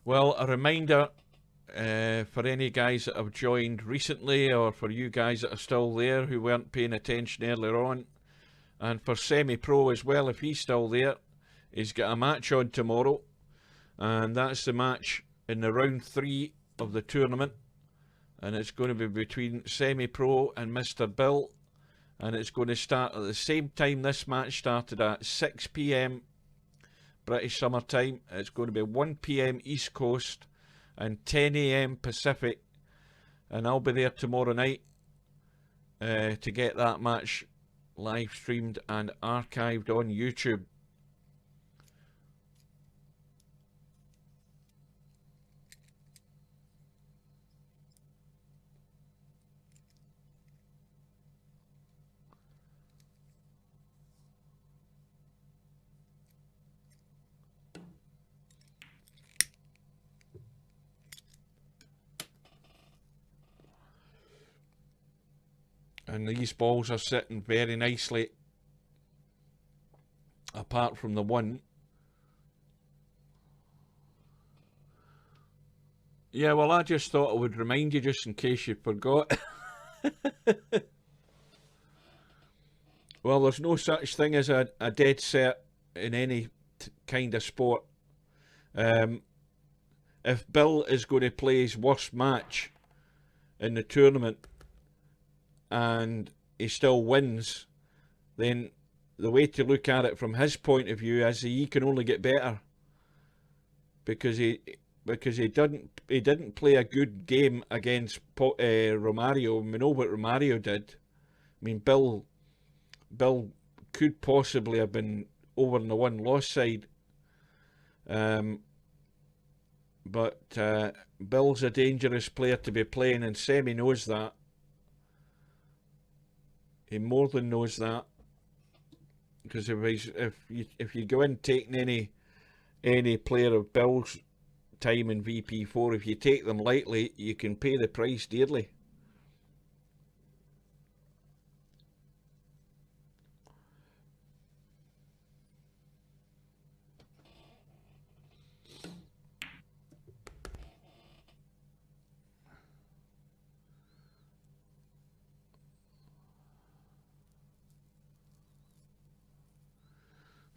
Well, a reminder for any guys that have joined recently, or for you guys that are still there who weren't paying attention earlier on, and for semi-pro as well, if he's still there, he's got a match on tomorrow, and that's the match in the round 3 of the tournament, and it's going to be between semi-pro and Mr. Bill, and it's going to start at the same time this match started, at 6 PM British summer time. It's going to be 1 PM East Coast and 10 AM Pacific, and I'll be there tomorrow night to get that match live streamed and archived on YouTube. And these balls are sitting very nicely, apart from the 1. Yeah, well, I just thought I would remind you just in case you forgot. Well, there's no such thing as a dead set in any kind of sport. If Bill is going to play his worst match in the tournament and he still wins, then the way to look at it from his point of view is he can only get better, because he didn't play a good game against Romario. We know what Romario did. I mean, Bill could possibly have been over on the one-loss side, but Bill's a dangerous player to be playing, and Semi knows that. He more than knows that, because if you go in taking any player of Bill's time in VP4, if you take them lightly, you can pay the price dearly.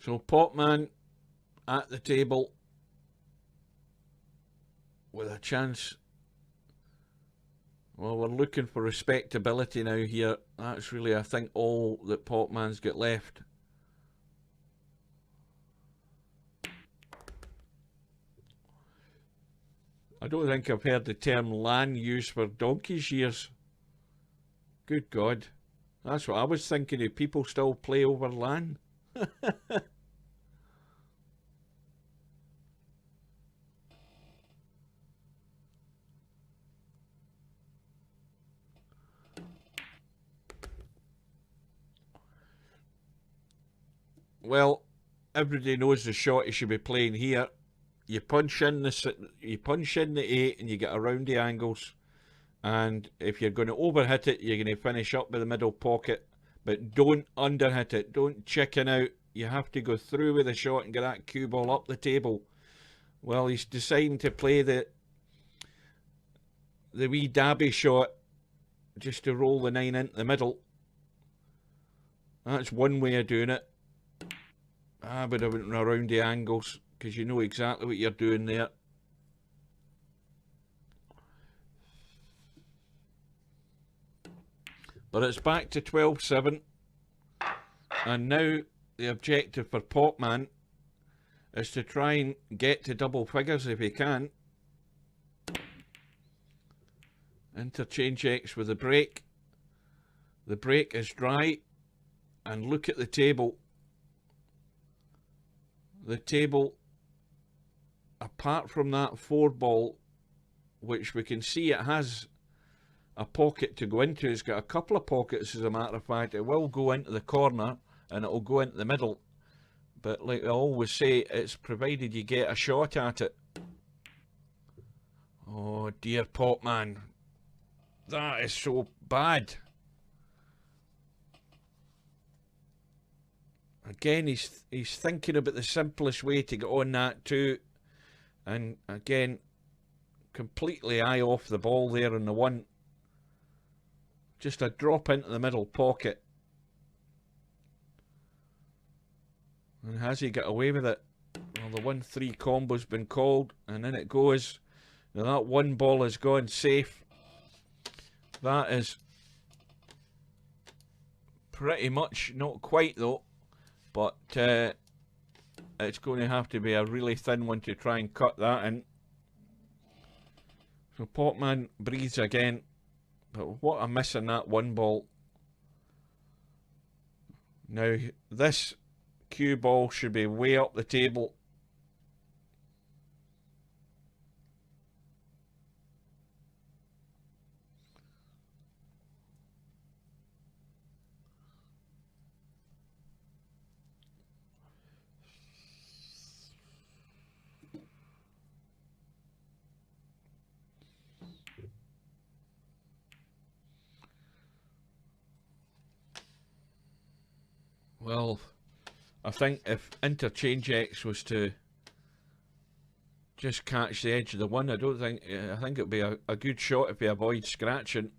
So Potman at the table with a chance. Well, we're looking for respectability now here. That's really, I think, all that Potman's got left. I don't think I've heard the term LAN used for donkey's years. Good God. That's what I was thinking of. People still play over LAN. Well, everybody knows the shot you should be playing here. You punch in the 8 and you get around the angles. And if you're going to overhit it, you're going to finish up with the middle pocket. But don't underhit it. Don't chicken out. You have to go through with the shot and get that cue ball up the table. Well, he's deciding to play the wee dabby shot just to roll the 9 into the middle. That's one way of doing it. I would have went around the angles, because you know exactly what you're doing there. But it's back to 12-7. And now the objective for Potman is to try and get to double figures if he can. Interchangex with a break. The break is dry. And look at the table. The table, apart from that 4 ball, which we can see it has a pocket to go into. It's got a couple of pockets, as a matter of fact. It will go into the corner and it will go into the middle. But like I always say, it's provided you get a shot at it. Oh dear, Potman. That is so bad. Again, he's thinking about the simplest way to get on that too. And again, completely eye off the ball there on the 1. Just a drop into the middle pocket. And has he got away with it? Well, the 1-3 combo's been called, and in it goes. Now that 1 ball has gone safe. That is pretty much, not quite though, but it's going to have to be a really thin one to try and cut that in. So Potman breathes again, but what a miss in that 1 ball. Now this cue ball should be way up the table. Well, I think if Interchangex was to just catch the edge of the 1, I think it would be a good shot if he avoids scratching.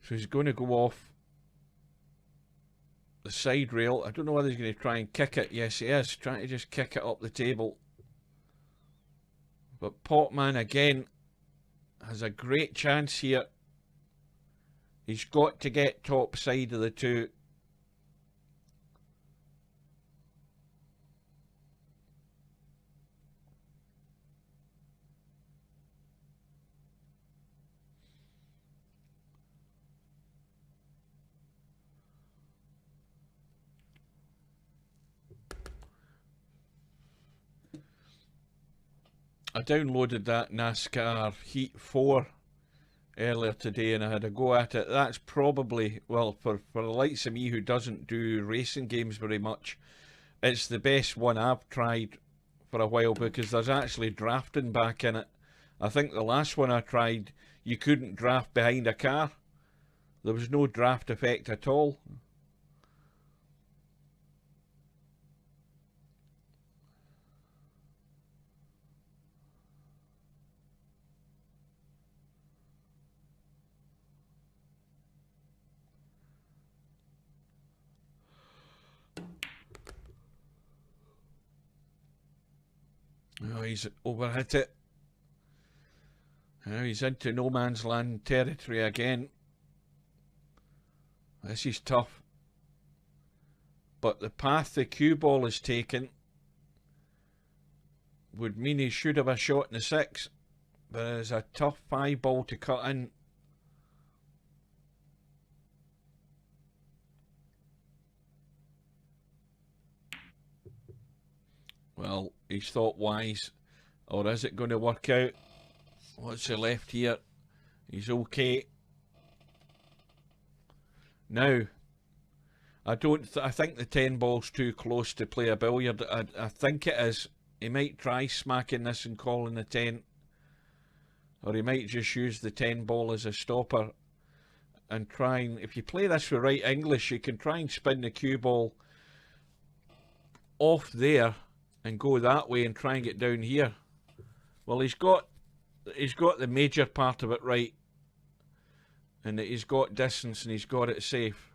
So he's going to go off the side rail. I don't know whether he's going to try and kick it. Yes, he is trying to just kick it up the table. But Potman again has a great chance here. He's got to get top side of the two. I downloaded that NASCAR Heat 4 earlier today and I had a go at it. That's probably, well, for the likes of me who doesn't do racing games very much, it's the best one I've tried for a while because there's actually drafting back in it. I think the last one I tried, you couldn't draft behind a car. There was no draft effect at all. Oh, he's overhit it. Now he's into no man's land territory again. This is tough. But the path the cue ball is taken would mean he should have a shot in the 6. But it's a tough 5 ball to cut in. Well, he's thought wise. Or is it going to work out? What's he left here? He's okay. Now, I think the 10 ball's too close to play a billiard. I think it is. He might try smacking this and calling the 10. Or he might just use the 10 ball as a stopper and try and, if you play this with right English, you can try and spin the cue ball off there and go that way and try and get down here. Well, he's got the major part of it right, and he's got distance and he's got it safe.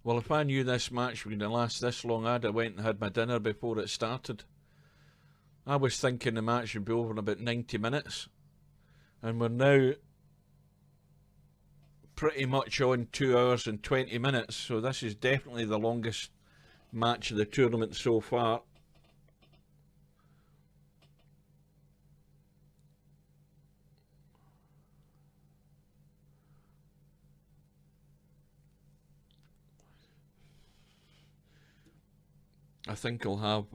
Well, if I knew this match was going to last this long, I'd have went and had my dinner before it started. I was thinking the match would be over in about 90 minutes. And we're now pretty much on 2 hours and 20 minutes. So this is definitely the longest match of the tournament so far. I think I'll have,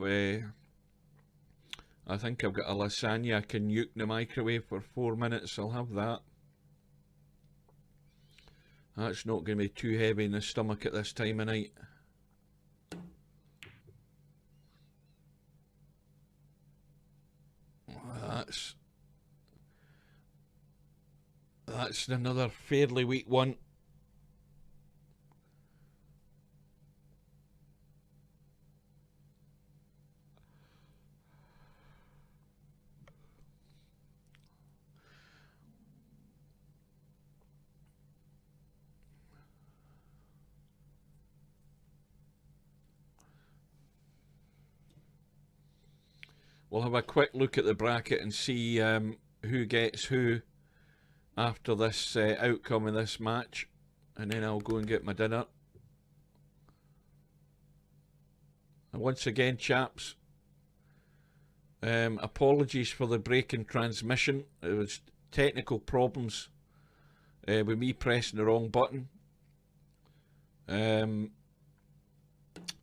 I think I've got a lasagna I can nuke in the microwave for 4 minutes. I'll have that. That's not going to be too heavy in the stomach at this time of night. That's another fairly weak one. We'll have a quick look at the bracket and see who gets who after this outcome of this match, and then I'll go and get my dinner. And once again, chaps, apologies for the break in transmission. It was technical problems with me pressing the wrong button. And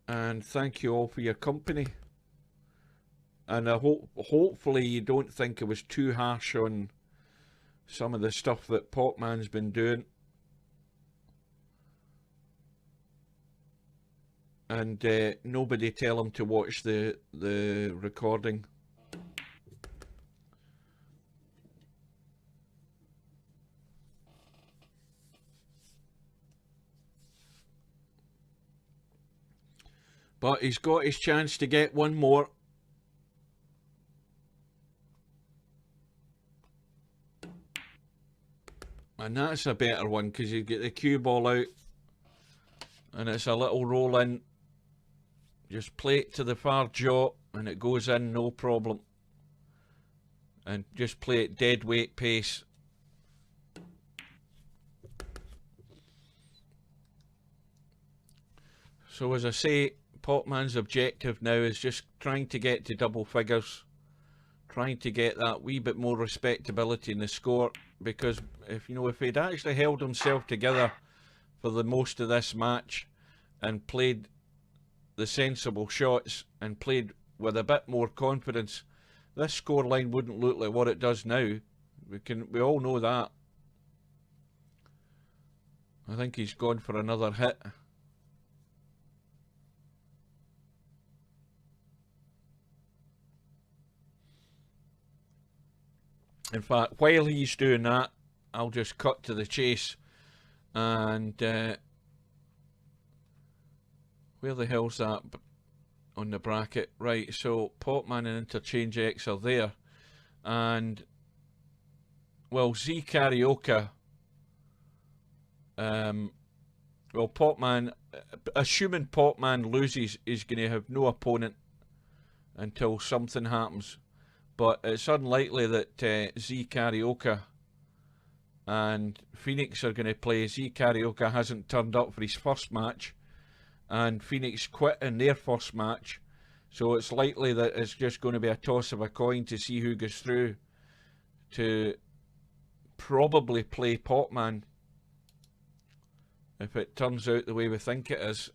thank you all for your company. And I hopefully you don't think it was too harsh on some of the stuff that Potman's been doing. And nobody tell him to watch the recording. But he's got his chance to get one more. And that's a better one because you get the cue ball out and it's a little roll in. Just play it to the far jaw and it goes in, no problem. And just play it dead weight pace. So as I say, Potman's objective now is just trying to get to double figures. Trying to get that wee bit more respectability in the score, because if he'd actually held himself together for the most of this match and played the sensible shots and played with a bit more confidence, this scoreline wouldn't look like what it does now. We all know that. I think he's gone for another hit. In fact, while he's doing that, I'll just cut to the chase. And where the hell's that on the bracket? Right, so Potman and Interchangex are there. And, well, Z Karaoke, well, Potman, assuming Potman loses, is going to have no opponent until something happens. But it's unlikely that Z Karaoke and Phoenix are going to play. Z Karaoke hasn't turned up for his first match, and Phoenix quit in their first match. So it's likely that it's just going to be a toss of a coin to see who goes through to probably play Potman, if it turns out the way we think it is.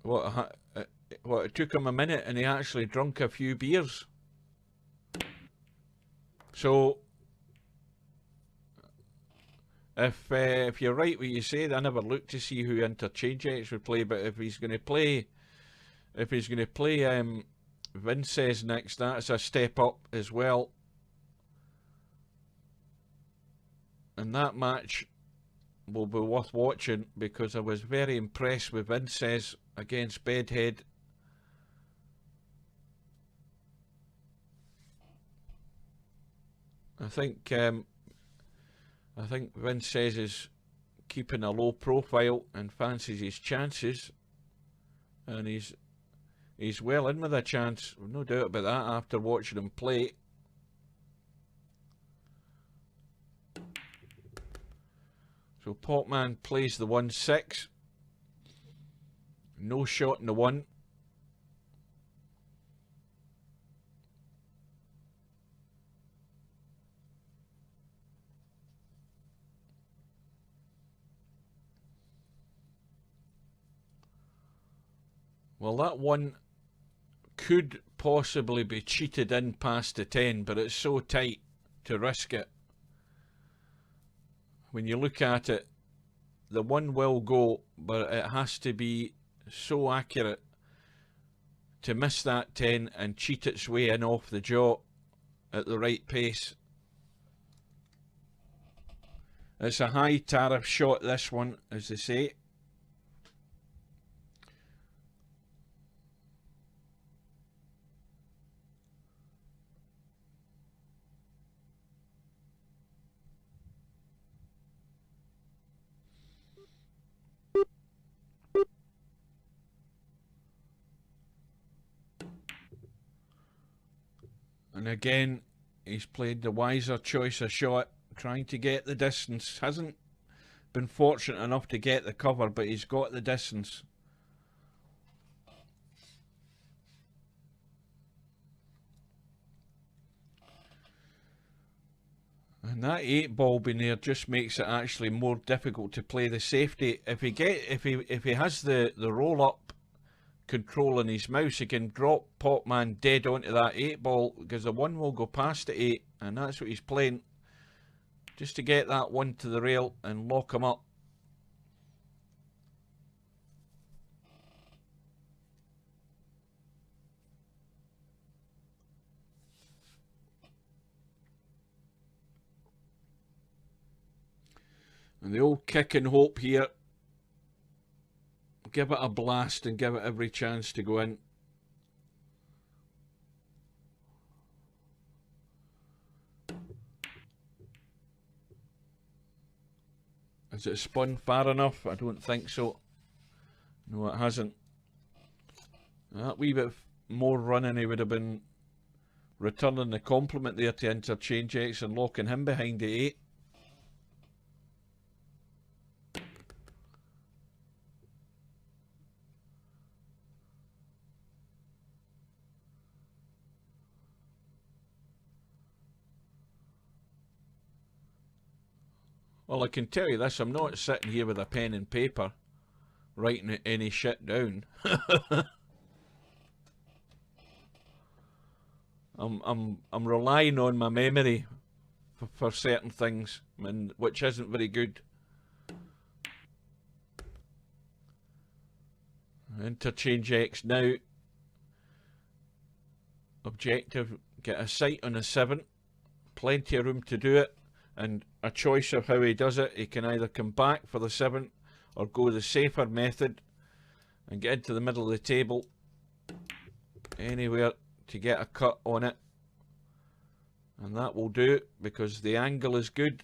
What, it took him a minute and he actually drunk a few beers. So, if you're right what you said, I never looked to see who Interchangex would play, but if he's going to play, Vinces next, that's a step up as well. And that match will be worth watching, because I was very impressed with Vinces against Bedhead. I think Vinces is keeping a low profile and fancies his chances, and he's well in with a chance, no doubt about that, after watching him play. So Potman plays the 1-6. No shot in the 1. Well, that 1 could possibly be cheated in past the 10, but it's so tight to risk it. When you look at it, the 1 will go, but it has to be so accurate to miss that 10 and cheat its way in off the jaw at the right pace. It's a high tariff shot, this one, as they say. And again, he's played the wiser choice of shot, trying to get the distance. Hasn't been fortunate enough to get the cover, but he's got the distance. And that 8 ball being there just makes it actually more difficult to play the safety. If he has the roll up control in his mouse, he can drop Potman dead onto that 8 ball, because the 1 will go past the 8, and that's what he's playing, just to get that 1 to the rail and lock him up. And the old kick and hope here give it a blast and give it every chance to go in. Has it spun far enough? I don't think so. No, it hasn't. That wee bit more running, he would have been returning the compliment there to Interchangex and locking him behind the 8. Well, I can tell you this, I'm not sitting here with a pen and paper writing any shit down. I'm relying on my memory for certain things, and which isn't very good. Interchangex now. Objective, get a sight on a 7. Plenty of room to do it, and a choice of how he does it. He can either come back for the 7 or go the safer method and get into the middle of the table anywhere to get a cut on it, and that will do it because the angle is good.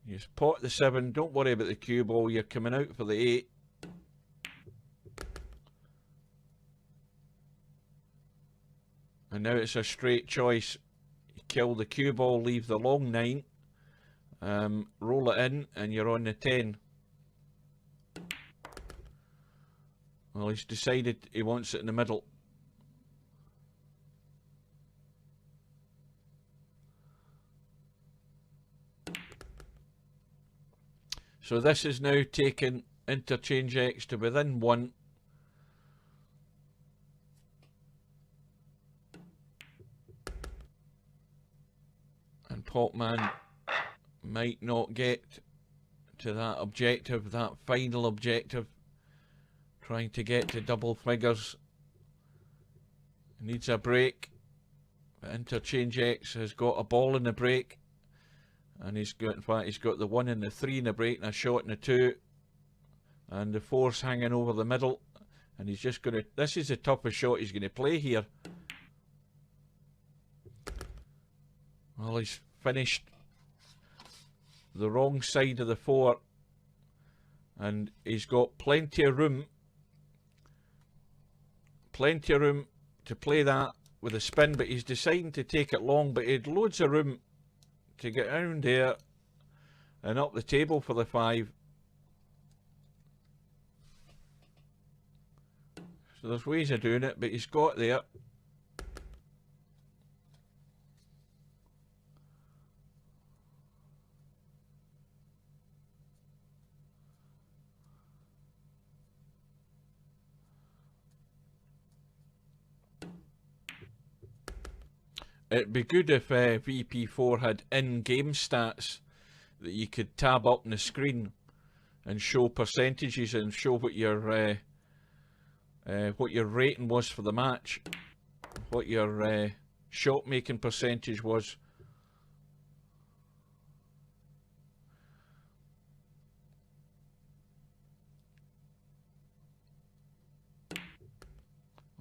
You just pot the 7, don't worry about the cue ball, you're coming out for the 8. And now it's a straight choice. You kill the cue ball, leave the long 9, roll it in, and you're on the 10. Well, he's decided he wants it in the middle. So this is now taking Interchangex to within 1. And Potman might not get to that objective, that final objective. Trying to get to double figures. Needs a break. Interchangex has got a ball in the break. And he's got, in fact, he's got the 1 and the 3 in the break, and a shot in the 2. And the 4's hanging over the middle. And he's just going to, this is the toughest shot he's going to play here. Well, he's finished the wrong side of the 4. And he's got plenty of room. Plenty of room to play that with a spin, but he's deciding to take it long, but he had loads of room to get around there and up the table for the 5. So there's ways of doing it, but he's got there. It'd be good if VP4 had in-game stats that you could tab up on the screen and show percentages and show what your rating was for the match, what your shot making percentage was.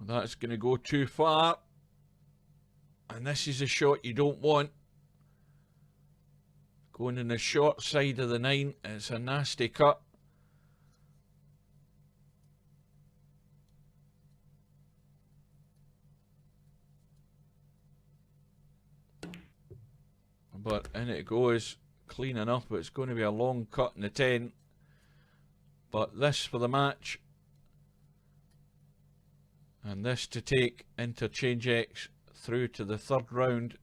That's going to go too far. And this is a shot you don't want. Going in the short side of the 9, it's a nasty cut. But in it goes, clean enough, but it's going to be a long cut in the 10. But this for the match. And this to take Interchangex through to the 3rd round.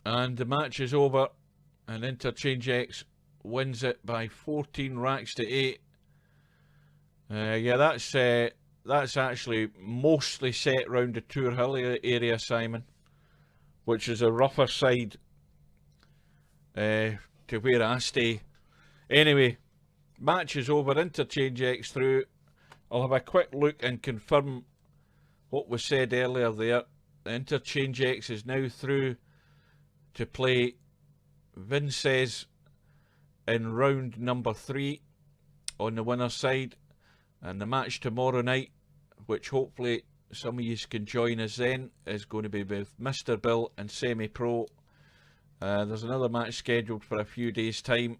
And the match is over, and Interchangex wins it by 14 racks to 8. Yeah, that's actually mostly set round the Tour Hill area, Simon, which is a rougher side to where I stay. Anyway, match is over. Interchangex through. I'll have a quick look and confirm what was said earlier there. The Interchangex is now through to play Vinces in round number 3 on the winner's side, and the match tomorrow night, which hopefully some of you can join us then, is going to be with Mr. Bill and Semi-Pro. There's another match scheduled for a few days' time,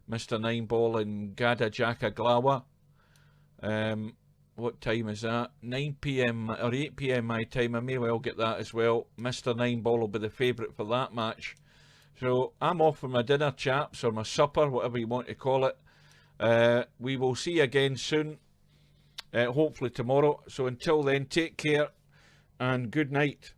Mr. Nineball and Gada Jaka Glawa. What time is that? 9 PM or 8 PM my time. I may well get that as well. Mr. Nineball will be the favourite for that match. So I'm off for my dinner, chaps, or my supper, whatever you want to call it. We will see you again soon, hopefully tomorrow. So until then, take care and good night.